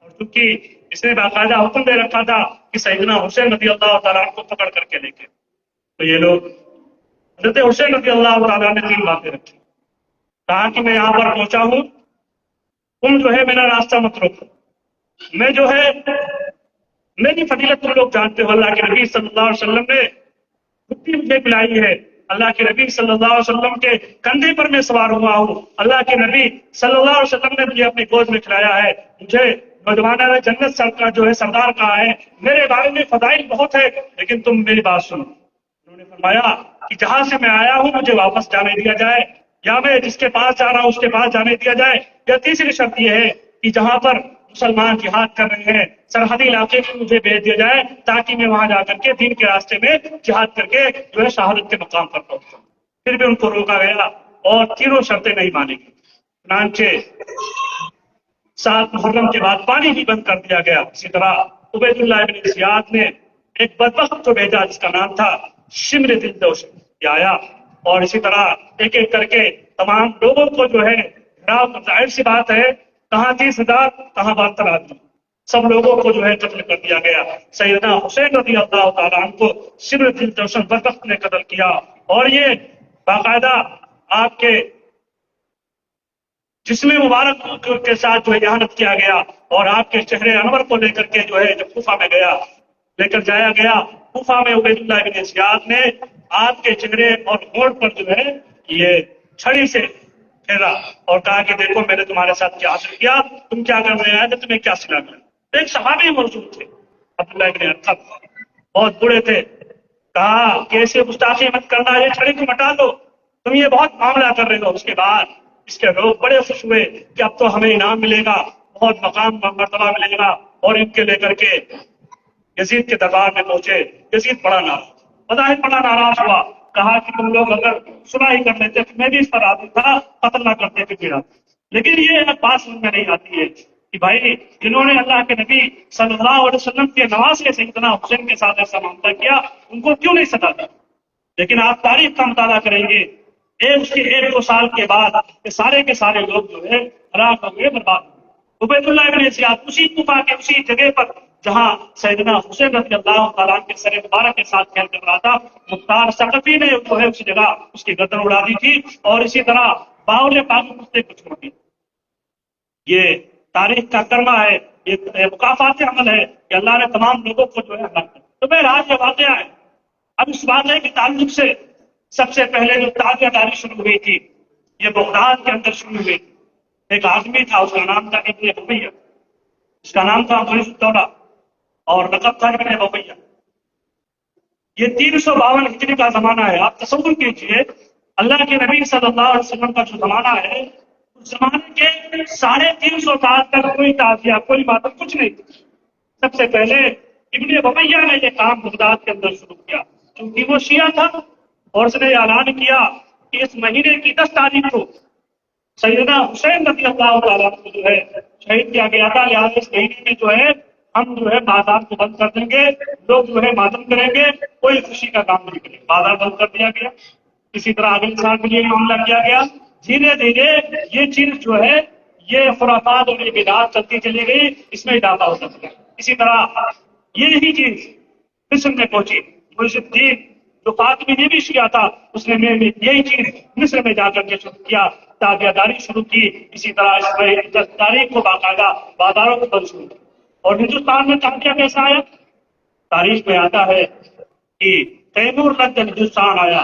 اور چونکہ اس نے باقاعدہ حکم دے رکھا تھا کہ سیدنا حسین رضی اللہ تعالیٰ عنہ کو پکڑ کر کے لے کے، تو یہ لوگ حضرت حسین رضی اللہ تعالیٰ نے 3 باتیں رکھی، کہا کہ میں یہاں پر پہنچا ہوں، تم جو ہے میرا راستہ مت روکو، میں جو ہے میری فضیلت تم لوگ جانتے ہو، اللہ کے نبی صلی اللہ علیہ وسلم نے خود مجھے پلائی ہے، اللہ کے نبی صلی اللہ علیہ وسلم کے کندھے پر میں سوار ہوا ہوں، اللہ کے نبی صلی اللہ علیہ وسلم نے مجھے اپنی گود میں کھلایا ہے، مجھے نوجوانان جنت سر کا جو ہے سردار کہا ہے، میرے بارے میں فضائل بہت ہے، لیکن تم میری بات سنو۔ انہوں نے فرمایا کہ جہاں سے میں آیا ہوں مجھے واپس جانے دیا جائے، یا میں جس کے پاس جا رہا ہوں اس کے پاس جانے دیا جائے، یا تیسری شرط یہ ہے کہ جہاں پر مسلمان جہاد کر رہے ہیں سرحدی علاقے میں مجھے بھیج دیا جائے، تاکہ میں وہاں جا کر کے دین کے راستے میں جہاد کر کے جو ہے شہادت کے مقام پر پہنچوں۔ پھر بھی ان کو روکا گیا اور تینوں شرطیں نہیں مانی گئی، چنانچہ 7 محرم کے بعد پانی بھی بند کر دیا گیا۔ اسی طرح عبید اللہ ابن زیاد نے ایک بدبخت کو بھیجا جس کا نام تھا شمر دلدوش، یہ آیا اور اسی طرح ایک ایک کر کے تمام لوگوں کو جو ہے ظاہر سی بات ہے، کہاں 30,000 کہاں 72 آدمی، سب لوگوں کو جو ہے قتل کر دیا گیا۔ سیدنا حسین رضی اللہ تعالیٰ عنہ کو شمر دلدوش بدبخت نے قتل کیا، اور یہ باقاعدہ آپ کے جسم مبارک کے ساتھ جو ہے احانت کیا گیا، اور آپ کے چہرے انور کو لے کر کے جو ہے جب کوفہ میں لے کر جایا گیا، کوفہ میں عبید اللہ بن زیاد نے آپ کے چہرے اور ہونٹ پر جو ہے یہ چھڑی سے پھیرا اور کہا کہ دیکھو میں نے تمہارے ساتھ کیا حاصل کیا، تم کیا کرنے آئے تھے، تمہیں کیا سلا ملا۔ ایک صحابی موجود تھے عبداللہ بن ارقم، بہت بڑے تھے، کہا کہ ایسے گستاخی مت کرنا، یہ چھڑی کو ہٹا دو، تم یہ بہت معاملہ کر رہے ہو۔ اس کے بعد اس کے لوگ بڑے خوش ہوئے کہ اب تو ہمیں انعام ملے گا، بہت مقام مرتبہ ملے گا، اور ان کے لے کر کے یزید کے دربار میں پہنچے۔ یزید بڑا ناراض ہوا، کہا کہ تم لوگ اگر صلح ہی کر لیتے تو میں بھی اس پر راضی تھا، قتل نہ کرتے پھر بھی راضی۔ لیکن یہ بات سمجھ میں نہیں آتی ہے کہ بھائی جنہوں نے اللہ کے نبی صلی اللہ علیہ وسلم کے نواسے سیدنا حسین کے ساتھ ایسا معاملہ کیا، ان کو کیوں نہیں سزا دی؟ لیکن آپ تاریخ کا مطالعہ کریں گے، اس کے 1-2 سال کے بعد یہ سارے کے سارے لوگ جو ہے ہلاک ہو گئے، برباد ہو گئے۔ عبید اللہ بن زیاد اسی کوفہ کے اسی جگہ پر جہاں سیدنا حسین رضی اللہ تعالیٰ عنہ کے سر مبارک کے ساتھ کھیل کر رہا تھا، مختار ثقفی نے جو ہے اسی جگہ اس کی گردن اڑا دی تھی، اور اسی طرح باول پاک کتے کو چھوڑ دی۔ یہ تاریخ کا کرما ہے، یہ مکافات عمل ہے کہ اللہ نے تمام لوگوں کو جو ہے ہلاک کر دیا۔ تو بہرحال یہ واقعہ ہے اب اس واقعے کے تعلق سے سب سے پہلے جو تازیہ داری شروع ہوئی تھی یہ بغداد کے اندر شروع ہوئی تھی. ایک آدمی تھا، اس کا نام تھا ابن بقیہ، اس کا نام تھا غریب الدولہ اور لقب تھا ابن بقیہ. یہ 352 ہجری کا زمانہ ہے. آپ تصور کیجئے اللہ کے نبی صلی اللہ علیہ وسلم کا جو زمانہ ہے اس زمانے کے 350 سال تک کوئی تعزیہ کوئی ماتم کچھ نہیں تھی. سب سے پہلے ابن بقیہ نے یہ کام بغداد کے اندر شروع کیا کیونکہ وہ شیعہ تھا اور اس نے اعلان کیا کہ اس مہینے کی 10 تاریخ کو سیدنا حسین رضی اللہ تعالیٰ کو جو ہے شہید کیا گیا تھا. لہٰذا اس مہینے میں جو ہے ہم جو ہے بازار کو بند کر دیں گے، لوگ جو ہے ماتم کریں گے، کوئی خوشی کا کام نہیں کریں گے. بازار بند کر دیا گیا. اسی طرح اگلے سال کے لیے معاملہ کیا گیا. دھیرے دھیرے یہ چیز جو ہے یہ خرافات اور یہ بدعات چلتی چلی گئی، اس میں اضافہ ہوتا چلا. اسی طرح یہی چیز مصر میں پہنچی. مرشد الدین جو فاطمی نے بھی شیعہ تھا اس نے یہی چیز مصر میں جا کر کے شروع کیا، تازیہ داری شروع کی. اسی طرح اس میں 10 تاریخ کو باقاعدہ بازاروں کو بند شروع کی. اور ہندوستان میں تازیہ کیسا آیا؟ تاریخ میں آتا ہے کہ تیمور رد ہندوستان آیا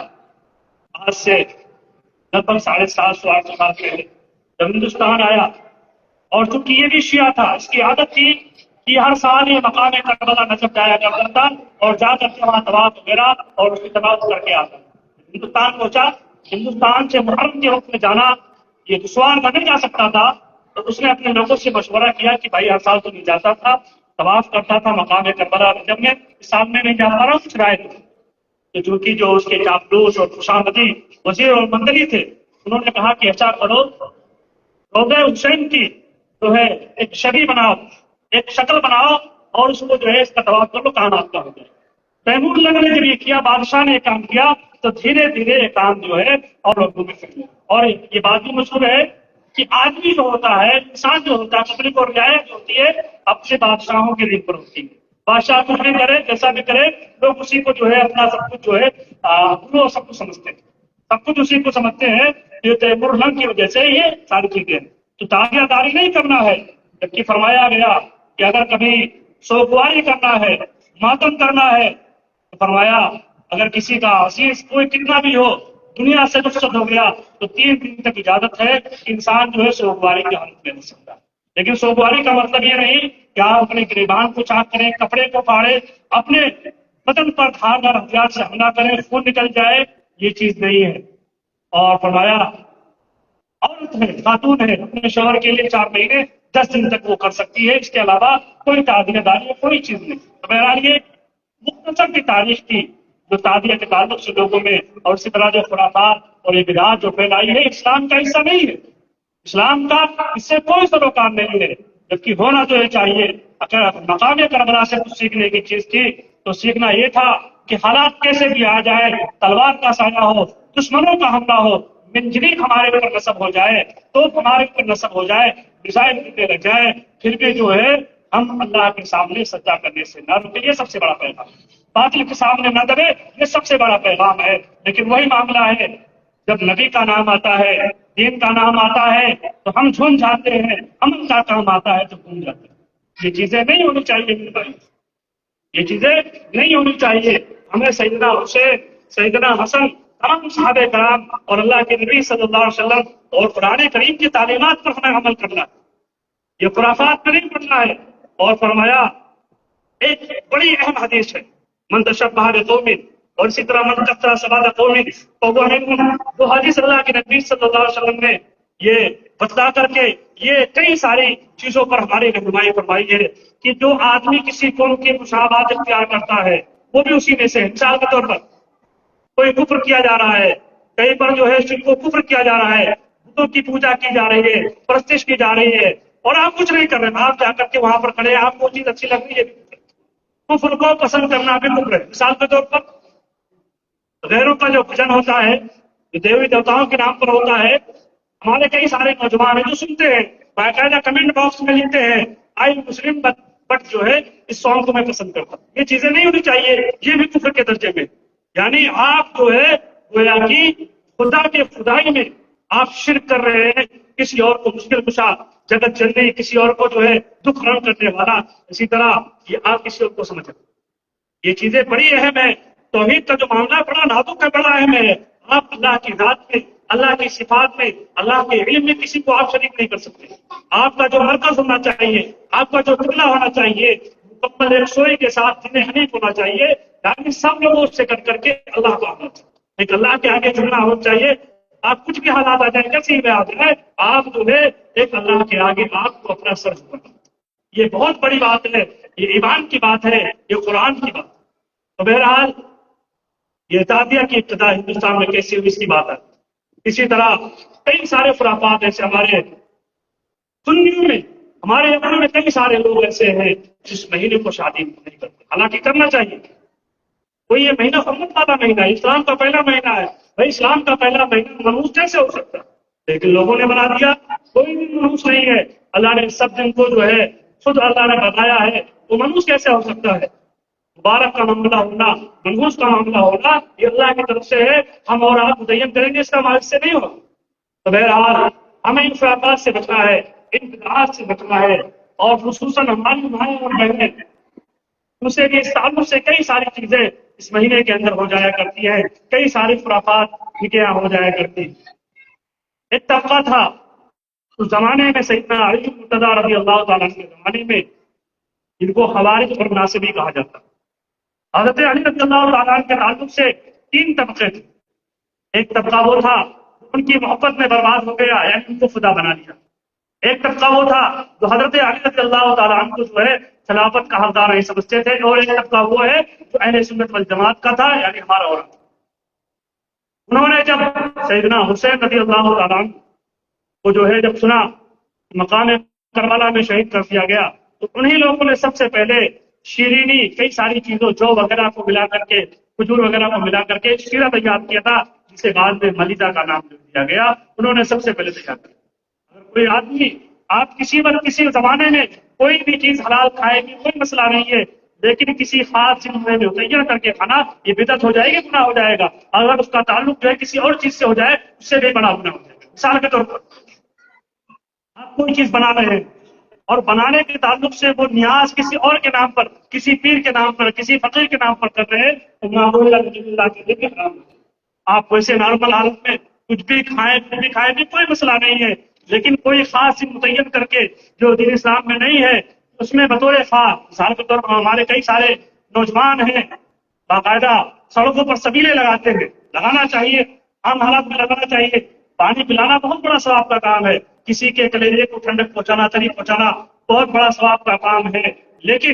آج سے لگ بھگ 750-800 سال پہلے. جب ہندوستان آیا اور چونکہ یہ بھی شیعہ تھا، اس کی عادت تھی کہ ہر سال یہ مقام کربلا نجف جایا کرتا تھا اور جا کر کے وہاں طواف وغیرہ اور اس کی تباہ کر کے آتا. ہندوستان پہنچا. ہندوستان سے محرم کے وقت میں جانا یہ دشوار میں نہیں جا سکتا تھا، تو اس نے اپنے لوگوں سے مشورہ کیا کہ بھائی ہر سال تو نہیں جاتا تھا، طواف کرتا تھا مقام کربلا نجف میں، اس سال میں نہیں جا پا رہا، کچھ رائے دو. تو چونکہ جو اس کے چاپلوس اور خوشامدی وزیر اور مندلی تھے انہوں نے کہا کہ ایسا کرو روضہ حسین کی جو ہے ایک شبیہ بناؤ، ایک شکل بناؤ اور اس کو جو ہے اس کا طواف کر لو، کام آپ کا ہو جائے. تیمور لنگ نے جب یہ کیا، بادشاہ نے یہ کام کیا تو دھیرے دھیرے یہ کام جو ہے اور لوگوں میں پھیل گیا. اور یہ بات بھی مشہور ہے کہ آدمی جو ہوتا ہے، انسان جو ہوتا ہے، پبلک اور رعایت جو ہوتی ہے اپنے بادشاہوں کے دل پر ہوتی ہے. بادشاہ کچھ بھی کرے، جیسا بھی کرے، لوگ اسی کو جو ہے اپنا سب کچھ جو ہے وہ سب کچھ سمجھتے ہیں، سب کچھ اسی کو سمجھتے ہیں. یہ تیمور لنگ کی وجہ سے یہ ساری چیزیں ہیں. تو تازیہ داری نہیں کرنا ہے، جبکہ فرمایا گیا کہ اگر کبھی سوگواری کرنا ہے، ماتم کرنا ہے، تو فرمایا اگر کسی کا عزیز کوئی کتنا بھی ہو دنیا سے رخصت ہو گیا تو 3 دن تک اجازت ہے کہ انسان جو ہے سوگواری کی حالت میں رہ سکتا ہے. لیکن سوگواری کا مطلب یہ نہیں کہ آپ اپنے گریبان کو چاک کریں، کپڑے کو پھاڑیں، اپنے بدن پر دھاردار ہتھیار سے حملہ کریں، خون نکل جائے، یہ چیز نہیں ہے. اور فرمایا عورت ہے، خاتون ہے، اپنے شوہر کے لیے 4 مہینے 10 دن تک وہ کر سکتی ہے، اس کے علاوہ کوئی تعزیہ داری کوئی چیز نہیں. تو بہرحال یہ مختصر کی تاریخ تھی جو تعزیہ کے تعلق سے لوگوں میں، اور اسی طرح جو خرافات اور یہ بدعات جو پھیلائی ہے اسلام کا حصہ نہیں ہے. اسلام کا اس سے کوئی سروکار نہیں ہے، جبکہ ہونا جو ہے چاہیے. اگر مقام کربلا سے کچھ سیکھنے کی چیز تھی تو سیکھنا یہ تھا کہ حالات کیسے بھی آ جائے، تلوار کا سایہ ہو، دشمنوں کا حملہ ہو، منجنیق ہمارے اوپر نصب ہو جائے، توپ ہمارے اوپر نصب ہو جائے، میزائل گرنے لگ جائے، پھر بھی جو ہے ہم اللہ کے سامنے سجدہ کرنے سے نہ رکے. یہ سب سے بڑا پیغام. باطل کے سامنے نہ دبے، یہ سب سے بڑا پیغام ہے. لیکن وہی معاملہ ہے جب نبی کا نام آتا ہے، دین کا نام آتا ہے تو ہم جھوم جاتے ہیں، امن کا کام آتا ہے تو گھوم جاتے ہیں. یہ چیزیں نہیں ہونی چاہیے میرے بھائی، یہ چیزیں نہیں ہونی چاہیے. ہمیں سیدنا حسین، سیدنا حسن، تمام صحابہ کرام اور اللہ کے نبی صلی اللہ علیہ وسلم اور قرآن کریم کی تعلیمات پر ہمیں عمل کرنا ہے، یہ خرافات میں نہیں پڑنا ہے. اور فرمایا ایک بڑی اہم حدیث ہے من تشبہ بقوم، اور اسی طرح من کثر سواد قوم فهو منهم. وہ حدیث اللہ کے نبی صلی اللہ علیہ وسلم نے یہ بتلا کر کے یہ کئی ساری چیزوں پر ہماری رہنمائی فرمائی ہے کہ جو آدمی کسی قوم کی مشابہت اختیار کرتا ہے وہ بھی اسی میں سے. مثال کے طور پر کوئی کفر کیا جا رہا ہے، کہیں پر جو ہے شرک و کفر کیا جا رہا ہے، بتوں کی پوجا کی جا رہی ہے، پرستش کی جا رہی ہے، اور آپ کچھ نہیں کر رہے، آپ جا کر کے وہاں پر کھڑے، آپ کو چیز اچھی لگ رہی ہے، کفر کو پسند کرنا بھی کفر ہے. مثال کے طور پر غیروں کا جو بھجن ہوتا ہے، جو دیوی دیوتاؤں کے نام پر ہوتا ہے، ہمارے کئی سارے نوجوان ہیں جو سنتے ہیں، باقاعدہ کمنٹ باکس میں لکھتے ہیں آئی مسلم بٹ جو ہے اس سانگ کو میں پسند کرتا ہوں. یہ چیزیں نہیں ہونی چاہیے، یہ بھی کفر کے درجے میں. یعنی آپ جو ہے گویا کہ خدا کے خدائی میں آپ شرک کر رہے ہیں، کسی اور کو مشکل کشا، جگت جننی، کسی اور کو جو ہے دکھ رنگ کرنے والا، اسی طرح یہ آپ کسی اور کو سمجھ. یہ چیزیں بڑی اہم ہے توحید کا جو معاملہ ہے بڑا نازک ہے، بڑا اہم ہے. آپ اللہ کی ذات میں، اللہ کی صفات میں، اللہ کے علم میں کسی کو آپ شریک نہیں کر سکتے. آپ کا جو مرکز ہونا چاہیے، آپ کا جو قبلہ ہونا چاہیے، مکمل یکسوئی کے ساتھ دین حنیف ہونا چاہیے، یعنی سب لوگوں سے کر کے اللہ کا ہونا چاہیے. ایک اللہ کے آگے جھکنا ہونا چاہیے. آپ کچھ بھی حالات آ جائیں، کیسی بھی آ جائے، آپ جو ہے ایک اللہ کے آگے آپ کو اپنا سر جھکانا. یہ بہت بڑی بات ہے، یہ ایمان کی بات ہے، یہ قرآن کی بات. تو بہرحال یہ اتحادیہ کی ابتدا ہندوستان میں کیسی ہوئی اس کی بات ہے. اسی طرح کئی سارے خرافات ایسے ہمارے سنیوں میں، ہمارے یمن میں کئی سارے لوگ ایسے ہیں جس مہینے کو شادی نہیں کرتے، حالانکہ کرنا چاہیے. کوئی یہ مہینہ حرمت والا مہینہ ہے، اسلام کا پہلا مہینہ ہے. بھائی اسلام کا پہلا مہینہ منحوس کیسے ہو سکتا ہے؟ لیکن لوگوں نے بنا دیا کوئی بھی منحوس نہیں ہے. اللہ نے سب دن کو جو ہے خود اللہ نے بتایا ہے، وہ منحوس کیسے ہو سکتا ہے؟ مبارک کا معاملہ ہونا، منحوس کا معاملہ ہونا، یہ اللہ کی طرف سے ہے. ہم اور آپ متعین کریں گے، اس کا مالک سے نہیں ہوگا. تو بہرحال ہمیں ان خرافات سے بچنا ہے، ان بدعات سے بچنا ہے. اور خصوصاً ہماری بھائی اور بہنیں اسے بھی اس تعلق سے کئی ساری چیزیں اس مہینے کے اندر ہو جایا کرتی ہے، کئی ساری خرافات ان کے یہاں ہو جایا کرتی. ایک طبقہ تھا اس زمانے میں، سیدنا علی مرتضیٰ رضی اللہ تعالیٰ کے زمانے میں، جن کو خوارج اور مناسبی کہا جاتا. حضرت علی رضی اللہ تعالیٰ کے تعلق سے تین طبقے تھے. ایک طبقہ وہ تھا ان کی محبت میں برباد ہو گیا، یعنی ان کو خدا بنا لیا. ایک طبقہ وہ تھا جو حضرت علی رضی اللہ تعالیٰ عنہ کو جو ہے خلافت کا حقدار نہیں سمجھتے تھے. اور ایک طبقہ وہ ہے جو اہل سنت والجماعت کا تھا، یعنی ہمارا اور انہوں نے جب سیدنا حسین رضی اللہ تعالیٰ عنہ کو جو ہے جب سنا مقام کربلا میں شہید کر دیا گیا، تو انہی لوگوں نے سب سے پہلے شیرینی کئی ساری چیزوں جو وغیرہ کو ملا کر کے، کھجور وغیرہ کو ملا کر کے شیرہ تیار کیا تھا، جسے بعد میں ملیدہ کا نام دیا گیا. انہوں نے سب سے پہلے تیار کیا. اگر کوئی آدمی آپ کسی وقت کسی زمانے میں کوئی بھی چیز حلال کھائے گی، کوئی مسئلہ نہیں ہے، لیکن کسی خاص چیز میں متعین کر کے کھانا یہ بدعت ہو جائے گی، گناہ ہو جائے گا. اگر اس کا تعلق جو ہے کسی اور چیز سے ہو جائے، اس سے بھی بڑا گناہ ہو جائے گا. مثال کے طور پر آپ کوئی چیز بنا رہے ہیں اور بنانے کے تعلق سے وہ نیاز کسی اور کے نام پر، کسی پیر کے نام پر، کسی فقیر کے نام پر کر رہے ہیں، تو اللہ کے ذکر حرام ہے. آپ ویسے نارمل حالت میں کچھ بھی کھائیں، کچھ بھی کھائیں بھی کوئی مسئلہ نہیں ہے، لیکن کوئی خاص چیز متعین کر کے جو دین اسلام میں نہیں ہے، اس میں بطور خاص، مثال کے طور پر ہمارے کئی سارے نوجوان ہیں باقاعدہ سڑکوں پر سبیلے لگاتے ہیں. لگانا چاہیے، عام حالات میں لگانا چاہیے. پانی پلانا بہت بڑا ثواب کا کام ہے. کسی کے کلیجے کو ٹھنڈک پہنچانا، تری پہنچانا بہت بڑا ثواب کا کام ہے. لیکن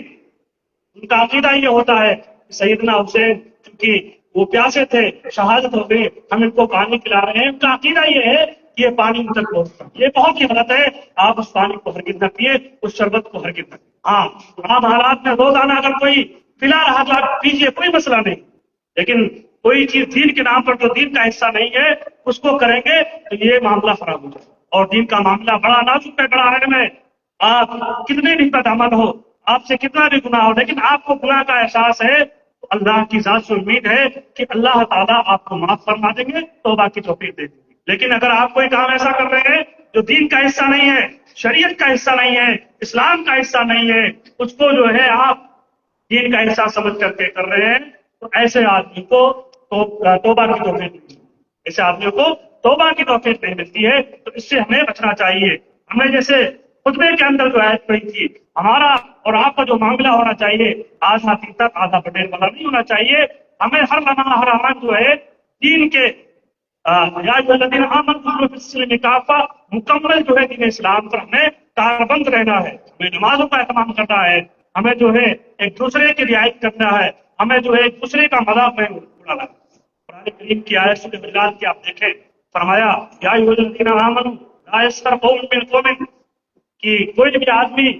ان کا عقیدہ یہ ہوتا ہے کہ سیدنا حسین کیونکہ وہ پیاسے تھے، شہادت ہو گئی، ہم ان کو پانی پلا رہے ہیں. ان کا عقیدہ یہ ہے کہ یہ پانی ان تک پہنچتا. یہ بہت ہی غلط ہے. آپ اس پانی کو ہرگز نہ پیے، اس شربت کو ہرگز نہ پیے. ہاں عام حالات میں روزانہ اگر کوئی پلا رہا تو آپ پیجیے، کوئی مسئلہ نہیں. لیکن کوئی چیز دین کے نام پر جو دین کا حصہ نہیں ہے اس کو کریں گے تو یہ معاملہ خراب ہو جائے. اور دین کا معاملہ بڑا نازک ہے، بڑا اہم ہے. آپ کتنے بھی بد عمل ہو، آپ سے کتنا بھی گناہ ہو، لیکن آپ کو گناہ کا احساس ہے، تو اللہ کی ذات سے امید ہے کہ اللہ تعالیٰ آپ کو معاف فرما دیں گے، توبہ کی توفیق دے دیں گے. لیکن اگر آپ کوئی کام ایسا کر رہے ہیں جو دین کا حصہ نہیں ہے، شریعت کا حصہ نہیں ہے، اسلام کا حصہ نہیں ہے، اس کو جو ہے آپ دین کا حصہ سمجھ کر کے کر رہے ہیں، تو ایسے آدمی کو توبہ کی توفیق نہیں ملتی. ایسے آدمیوں کو توبہ کی توفیق نہیں ملتی ہے. تو اس سے ہمیں بچنا چاہیے. ہمیں جیسے خطبے کے اندر جو آیت پڑھی تھی، ہمارا اور آپ کا جو معاملہ ہونا چاہیے آدھا تک آدھا بٹیر والا نہیں ہونا چاہیے. ہمیں ہر لمحہ ہر عمل جو ہے دین کے مکمل جو ہے دین اسلام پر ہمیں کاربند رہنا ہے. ہمیں نمازوں کا اہتمام کرنا ہے، ہمیں جو ہے ایک دوسرے کی رعایت کرنا ہے، ہمیں جو ہے ایک دوسرے کا مذاق نہیں اڑانا. قرآن کریم کی آیت سورہ حجرات کی آپ دیکھیں، فرمایا یا ایھا الذین آمنوا لا یسخر قوم من قوم، کہ کوئی بھی آدمی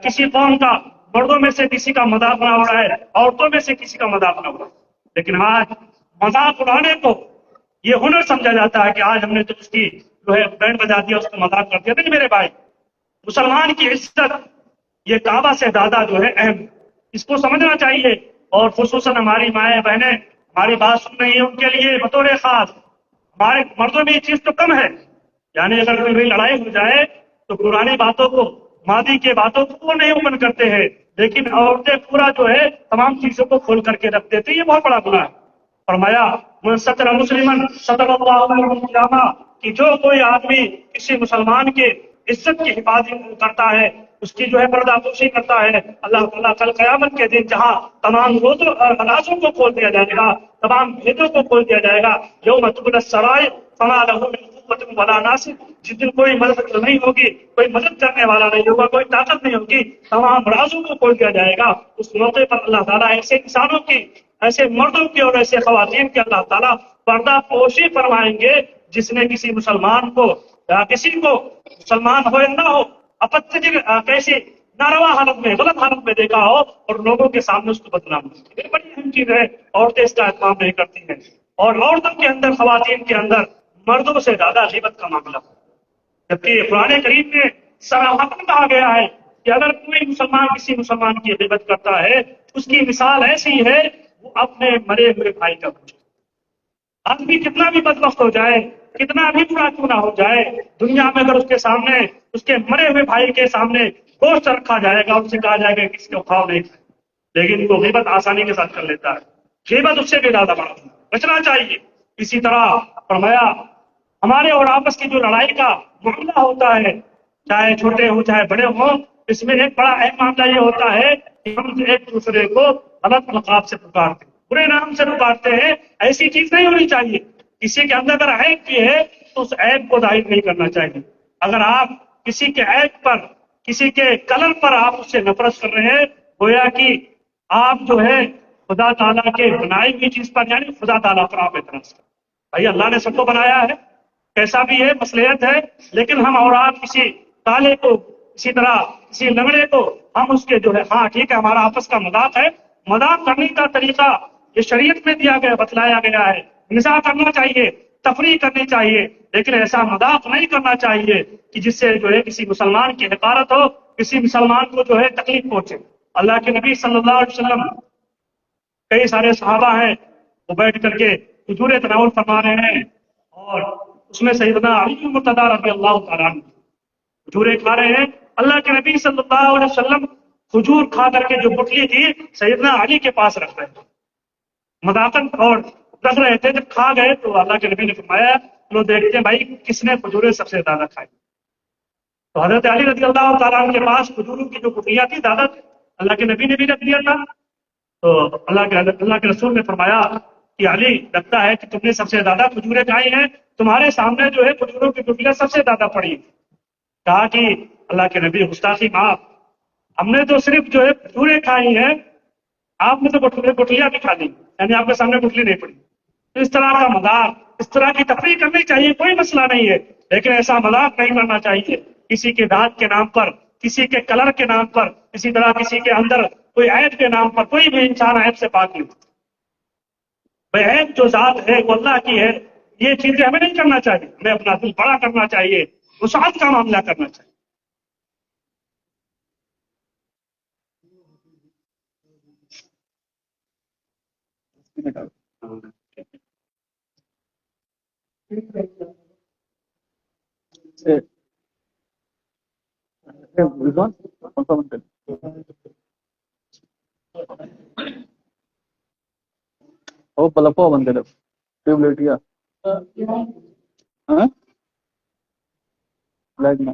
کسی قوم کا، مردوں میں سے کسی کا مذاق نہ اڑائے، عورتوں میں سے کسی کا مذاق نہ اڑائے. لیکن آج مذاق اڑانے کو یہ ہنر سمجھا جاتا ہے کہ آج ہم نے تو اس کی جو ہے بینڈ بجا دیا، اس کو مذاق کر دیا. نہیں میرے بھائی، مسلمان کی عزت یہ کعبہ سے زیادہ جو ہے اہم، اس کو سمجھنا چاہیے. اور خصوصاً ہماری مائیں بہنیں ہماری بات سن رہی ہیں، ان کے لیے بطور خاص، ہمارے مردوں میں یہ چیز تو کم ہے. یعنی اگر کوئی لڑائی ہو جائے تو پرانی باتوں کو، ماضی کے باتوں کو وہ نہیں اوپن کرتے ہیں. لیکن عورتیں پورا جو ہے تمام چیزوں کو کھول کر کے رکھ دیتی، یہ بہت بڑا گناہ ہے۔ فرمایا من ستر مسلمن ستر اللہ علیہ القیامہ، کہ جو کوئی آدمی کسی مسلمان کے عزت کی حفاظت کرتا ہے، اس کی جو ہے پردہ پوشی کرتا ہے، اللہ تعالیٰ کل قیامت کے دن جہاں تمام رازوں کو کھول دیا جائے گا، تمام بھیدوں کو کھول دیا جائے گا، یوم تبلی السرائر فما لہ من قوۃ ولا ناصر، جس دن کوئی مدد نہیں ہوگی، کوئی مدد کرنے والا نہیں ہوگا، کوئی طاقت نہیں ہوگی، تمام رازوں کو کھول دیا جائے گا۔ اس موقع پر اللہ تعالیٰ ایسے انسانوں کی، ایسے مردوں کی اور ایسے خواتین کی اللہ تعالیٰ پردہ پوشی فرمائیں گے جس نے کسی مسلمان کو یا کسی کو، مسلمان ہو یا نہ ہو، اپتجر کیسی ناروا حالت میں، غلط حالت میں دیکھا ہو اور لوگوں کے سامنے اس کو بدنام کرے۔ یہ بڑی اہم چیز ہے، عورتیں اس کا اہتمام نہیں کرتی ہیں، اور عورتوں کے اندر، خواتین کے اندر مردوں سے زیادہ غیبت کا معاملہ، جبکہ قرآن کریم میں صراحتاً کہا گیا ہے کہ اگر کوئی مسلمان کسی مسلمان کی غیبت کرتا ہے، اس کی مثال ایسی ہے وہ اپنے مرے ہوئے بھائی کا پوچھے۔ آدمی کتنا بھی بدبخت ہو جائے، کتنا بھی برا کیوں نہ ہو جائے، دنیا میں اگر اس کے سامنے، اس کے مرے ہوئے بھائی کے سامنے گوشت رکھا جائے گا، اس سے کہا جائے گا کسی کو کھاؤ نہیں کھائے، لیکن وہ غیبت آسانی کے ساتھ کر لیتا ہے۔ غیبت اس سے بھی زیادہ بچنا چاہیے۔ اسی طرح فرمایا ہمارے اور آپس کی جو لڑائی کا معاملہ ہوتا ہے، چاہے چھوٹے ہوں چاہے بڑے ہوں، اس میں ایک بڑا اہم معاملہ یہ ہوتا ہے کہ ہم ایک دوسرے کو غلط لقاب سے پکارتے ہیں، برے نام سے پکارتے ہیں۔ ایسی چیز نہیں ہونی چاہیے۔ کسی کے اندر اگر عیب کی ہے تو اس عیب کو ظاہر نہیں کرنا چاہیے۔ اگر آپ کسی کے عیب پر، کسی کے کلر پر آپ اس سے نفرت کر رہے ہیں، گویا کہ آپ جو ہے خدا تعالیٰ کے بنائی ہوئی چیز پر، یعنی خدا تعالیٰ پر آپ اعتراض کریں۔ بھائی اللہ نے سب کو بنایا ہے، کیسا بھی ہے، مصلحت ہے، لیکن ہم اور آپ کسی کالے کو، اسی طرح کسی لنگڑے کو، ہم اس کے جو ہے، ہاں ٹھیک ہے ہمارا آپس کا مذاق ہے، مذاق کرنے کا طریقہ یہ شریعت میں دیا گیا، بتلایا گیا ہے۔ مزاح کرنا چاہیے، تفریح کرنی چاہیے، لیکن ایسا مذاق نہیں کرنا چاہیے کہ جس سے جو ہے کسی مسلمان کی حقارت ہو، کسی مسلمان کو جو ہے تکلیف پہنچے۔ اللہ کے نبی صلی اللہ علیہ وسلم، کئی سارے صحابہ ہیں، وہ بیٹھ کر کے کھجور تناول فرما رہے ہیں، اور اس میں سیدنا علی مرتضیٰ رضی اللہ تعالیٰ عنہ کھجورے کھا رہے ہیں۔ اللہ کے نبی صلی اللہ علیہ وسلم کھجور کھا کر کے جو پٹلی تھی سیدنا علی کے پاس رکھ رہے تھے، مذاقت اور رکھ رہے تھے۔ جب کھا گئے تو اللہ کے نبی نے فرمایا لو دیکھتے ہیں بھائی کس نے کھجورے سب سے زیادہ کھائی۔ تو حضرت علی رضی اللہ تعالیٰ عنہ کے پاس کھجوروں کی جو پٹلیاں تھی زیادہ تھی، اللہ کے نبی نے بھی رکھ دیا تھا۔ تو اللہ کے رسول نے فرمایا کہ علی لگتا ہے کہ تم نے سب سے زیادہ کھجورے کھائی ہیں، تمہارے سامنے جو ہے کھجوروں کی ٹکڑیاں سب سے زیادہ پڑی۔ کہا کہ اللہ کے نبی گستاخی معاف، ہم نے تو صرف جو ہے کھجورے کھائی ہیں، آپ نے تو گٹلیاں بھی کھا لی، یعنی آپ کے سامنے گٹلی نہیں پڑی۔ تو اس طرح کا مذاق، اس طرح کی تفریح کرنی چاہیے، کوئی مسئلہ نہیں ہے، لیکن ایسا مذاق نہیں کرنا چاہیے کسی کے دانت کے نام پر، کسی کے کلر کے نام پر، اسی طرح کسی کے اندر کوئی عیب کے نام پر۔ کوئی بھی انسان عیب سے پاک نہیں، بھائی عیب جو ذات ہے وہ اللہ کی ہے، یہ چیزیں ہمیں نہیں کرنا چاہیے، ہمیں اپنا دل بڑا کرنا چاہیے، وسعت کا معاملہ کرنا چاہیے۔ Oh, palapo bande na. Tubeless ya. Huh? Like na.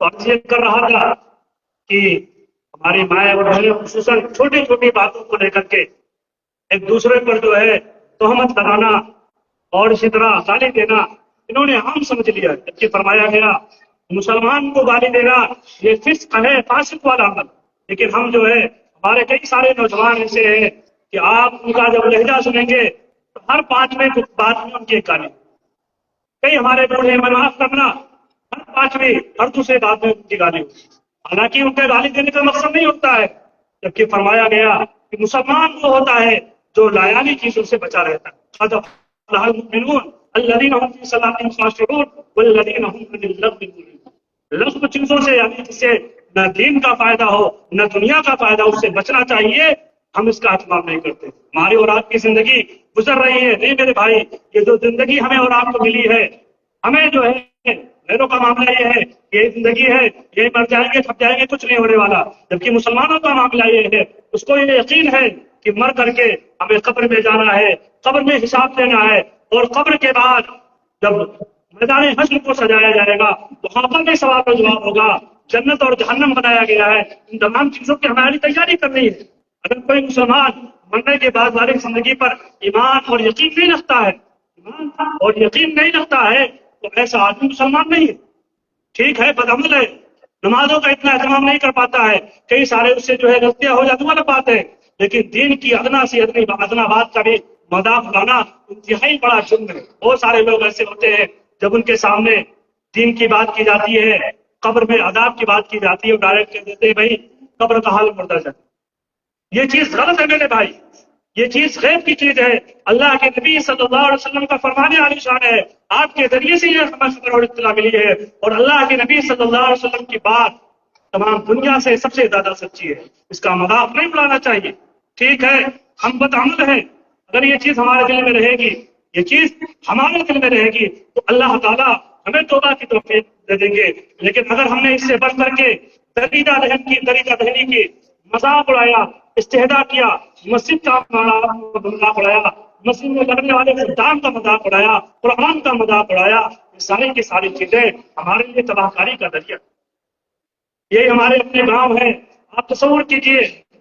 تو یہ کر رہا تھا کہ ہماری مائیں اور بہنیں خصوصاً چھوٹی چھوٹی باتوں کو لے کر کے ایک دوسرے پر جو ہے تہمت لگانا اور اسی طرح گالی دینا انہوں نے عام سمجھ لیا، جبکہ فرمایا گیا مسلمان کو گالی دینا یہ فسق ہے، فاسق والا عمل۔ لیکن ہم جو ہے ہمارے کئی سارے نوجوان ایسے ہیں کہ آپ ان کا جب لہجہ سنیں گے تو ہر پانچویں بات میں ان کی ایک گالی، کئی ہمارے بوڑھے معاف کرنا، ہر پانچویں ہر دوسرے بات میں ان کی گالی ہوتی، حالانکہ ان کے گالی دینے کا مقصد نہیں ہوتا ہے، جبکہ فرمایا گیا کہ مسلمان وہ ہوتا ہے جو لایانی چیزوں سے بچا رہتا ہے۔ المؤمنون الذين هم في صلاتهم خاشعون والذين هم عن اللغو معرضون۔ لغو چیزوں سے، یعنی جس سے نہ دین کا فائدہ ہو نہ دنیا کا فائدہ، اس سے بچنا چاہیے، ہم اس کا اہتمام نہیں کرتے۔ ہماری اور آپ کی زندگی گزر رہی ہے، نہیں میرے بھائی، یہ جو زندگی ہمیں اور آپ کو ملی ہے، ہمیں جو ہے میروں کا معاملہ یہ ہے کہ یہ زندگی ہے، یہ مر جائیں گے تھک جائیں گے، کچھ نہیں ہونے والا۔ جبکہ مسلمانوں کا معاملہ یہ ہے، اس کو یہ یقین ہے کہ مر کر کے ہمیں قبر میں جانا ہے، قبر میں حساب دینا ہے، اور قبر کے بعد جب میدان حشر کو سجایا جائے گا وہاں پر بھی سوال و جواب ہوگا، جنت اور جہنم بنایا گیا ہے۔ ان تمام چیزوں کی ہماری تیاری کرنی ہے۔ اگر کوئی مسلمان مرنے کے بعد والی زندگی پر ایمان اور یقین نہیں رکھتا ہے، ایمان اور یقین نہیں رکھتا ہے، تو ایسا آدمی مسلمان نہیں ہے۔ ٹھیک ہے، بدعمل ہے، نمازوں کا اتنا اہتمام نہیں کر پاتا ہے، کئی سارے اس سے جو ہے غلطیاں ہو جاتی، وہ بات ہے، لیکن دین کی ادنا سی ادنا بات کا بھی مذاق اڑانا انتہائی بڑا جرم ہے۔ بہت سارے لوگ ایسے ہوتے ہیں جب ان کے سامنے دین کی بات کی جاتی ہے، قبر میں عذاب کی بات کی جاتی ہے، وہ ڈائریکٹ کہہ دیتے ہیں بھائی قبر کا حال مردہ جاتا۔ یہ چیز غلط ہے میرے بھائی، یہ چیز غیب کی چیز ہے۔ اللہ کے نبی صلی اللہ علیہ وسلم کا فرمان عالی شان ہے، آپ کے ذریعے سے یہ ہمیں خبر اور اطلاع ملی ہے، اور اللہ کے نبی صلی اللہ علیہ وسلم کی بات تمام دنیا سے سب سے زیادہ سچی ہے، اس کا مذاق نہیں اڑانا چاہیے۔ ٹھیک ہے، ہم بدعمل ہیں، اگر یہ چیز ہمارے دل میں رہے گی، یہ چیز ہمارے دل میں رہے گی تو اللہ تعالیٰ ہمیں توبہ کی توفیق دے دیں گے۔ لیکن اگر ہم نے اس سے بچ کر کے دریدہ دہنی کی مذاق اڑایا، استہزاء کیا، مسجد کا مذاق اڑایا، مسجد میں لگنے والے خدام کا مذاق اڑایا، قرآن کا مذاق اڑایا، یہ ساری کی ساری چیزیں ہمارے لیے تباہ کاری کا ذریعہ۔ یہ ہمارے اپنے گاؤں ہیں، آپ تصور کیجئے،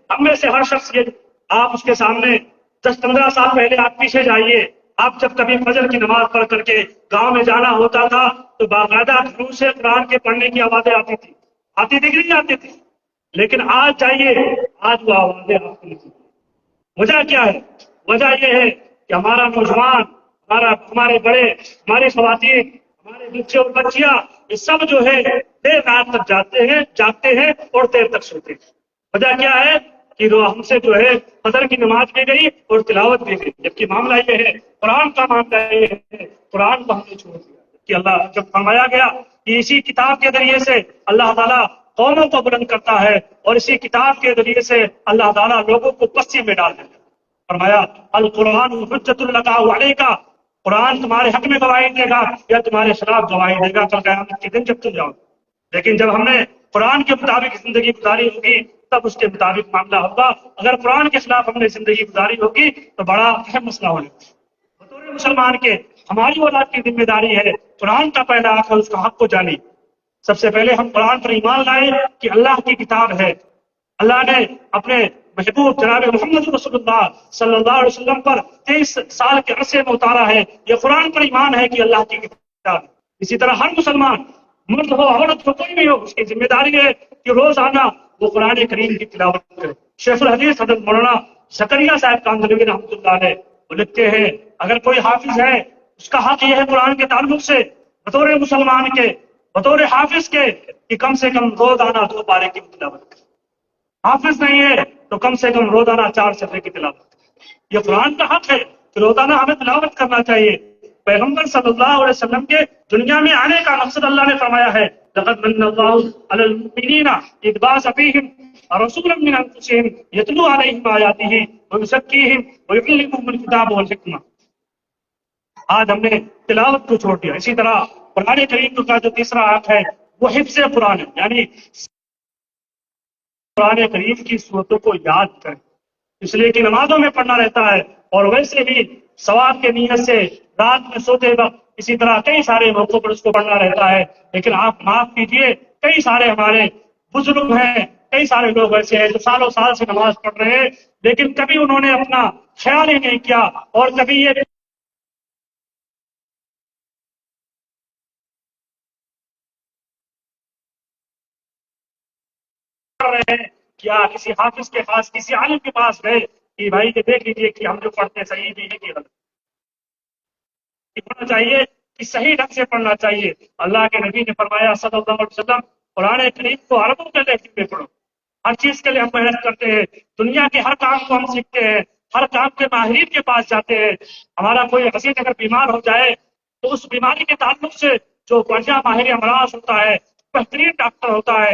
ہم میں سے ہر شخص یہ، آپ اس کے سامنے 10-15 سال پہلے آپ پیچھے جائیے، آپ جب کبھی فجر کی نماز پڑھ کر کے گاؤں میں جانا ہوتا تھا تو باقاعدہ گھروں سے قرآن کے پڑھنے کی آوازیں آتی تھی کہ نہیں آتی تھی؟ لیکن آج جائیے، آج وہ آوازیں آپ کو نہیں۔ وجہ کیا ہے؟ وجہ یہ ہے کہ ہمارا نوجوان، ہمارے بڑے، ہماری خواتین، ہمارے بچے اور بچیاں، یہ سب جو ہے دیر رات تک جاگتے ہیں اور دیر تک سوتے ہیں۔ وجہ کیا ہے کہ ہم سے جو ہے فجر کی نماز بھی گئی اور تلاوت بھی گئی، جبکہ معاملہ یہ ہے، قرآن کا معاملہ یہ ہے، قرآن کو ہم نے چھوڑ دیا کہ اللہ جب فرمایا گیا کہ اسی کتاب کے ذریعے سے اللہ تعالیٰ قوموں کو بلند کرتا ہے اور اسی کتاب کے ذریعے سے اللہ تعالیٰ لوگوں کو پسی میں ڈال دیتا ہے۔ فرمایا القرآن حجت لک علیک، قرآن تمہارے حق میں گواہی دے گا یا تمہارے خلاف گواہی دے گا کل قیامت کے دن جب تم جاؤ۔ لیکن جب ہم نے قرآن کے مطابق زندگی گزاری ہوگی تب اس کے مطابق معاملہ ہوگا، اگر قرآن کے خلاف ہم نے زندگی گزاری ہوگی تو بڑا اہم مسئلہ ہوگا۔ بطور مسلمان کے ہماری اولاد کی ذمہ داری ہے قرآن کا پہلا حق ہے، اس کا حق کو جانی۔ سب سے پہلے ہم قرآن پر ایمان لائیں کہ اللہ کی کتاب ہے، اللہ نے اپنے محبوب جناب محمد رسول اللہ صلی اللہ علیہ وسلم پر 23 سال کے عرصے میں اتارا ہے، یہ قرآن پر ایمان ہے کہ اللہ کی کتاب۔ اسی طرح ہر مسلمان، مرد ہو عورت ہو کوئی بھی ہو، اس کی ذمہ داری ہے کہ روزانہ وہ قرآن کریم کی تلاوت کرے۔ شیخ الحدیث حضرت مولانا زکریا صاحب کاندھلوی رحمۃ اللہ علیہ وہ لکھتے ہیں اگر کوئی حافظ ہے اس کا حق یہ ہے قرآن کے تعلق سے بطور مسلمان کے، بطور حافظ کے، کہ کم سے کم روزانہ 2 پارے کی تلاوت کرے۔ حافظ نہیں ہے تو کم سے کم روزانہ 4 صفحے کی تلاوت کرے۔ یہ قرآن کا حق ہے کہ روزانہ ہمیں تلاوت کرنا چاہیے۔ پیغمبر صلی اللہ علیہ وسلم کے دنیا میں آنے کا مقصد اللہ نے فرمایا ہے لقد من اللہ علی المؤمنین اذ بعث فیہم رسولا من انفسہم یتلو علیہم آیاتہ ویزکیہم ویعلمہم الکتاب والحکمہ۔ آج ہم نے تلاوت کو چھوڑ دیا۔ اسی طرح قرآن کریم کا جو تیسرا حق ہے وہ حفظ قرآن ہے، یعنی قرآن کریم کی صورتوں کو یاد کریں، اس لیے کہ نمازوں میں پڑھنا رہتا ہے، اور ویسے بھی ثواب کے نیت سے رات میں سوتے وقت اسی طرح کئی سارے موقعوں پر اس کو پڑھنا رہتا ہے۔ لیکن آپ معاف کیجئے، کئی سارے ہمارے بزرگ ہیں، کئی سارے لوگ ایسے ہیں جو سالوں سال سے نماز پڑھ رہے ہیں لیکن کبھی انہوں نے اپنا خیال ہی نہیں کیا، اور کبھی یہ رہے ہیں کیا کسی حافظ کے پاس، کسی عالم کے پاس گئے کہ بھائی یہ دیکھ لیجئے کہ ہم جو پڑھتے ہیں صحیح بھی ہے کہ غلط پڑھنا چاہیے، کہ صحیح ڈھنگ سے پڑھنا چاہیے۔ اللہ کے نبی نے فرمایا صلی اللہ علیہ وسلم قرآن کریم کو عربوں کے لہجے میں پڑھو۔ ہر چیز کے لیے ہم محنت کرتے ہیں، دنیا کے ہر کام کو ہم سیکھتے ہیں، ہر کام کے ماہرین کے پاس جاتے ہیں۔ ہمارا کوئی عزیز اگر بیمار ہو جائے تو اس بیماری کے تعلق سے جو بڑھیا ماہر امراض ہوتا ہے، بہترین ڈاکٹر ہوتا ہے،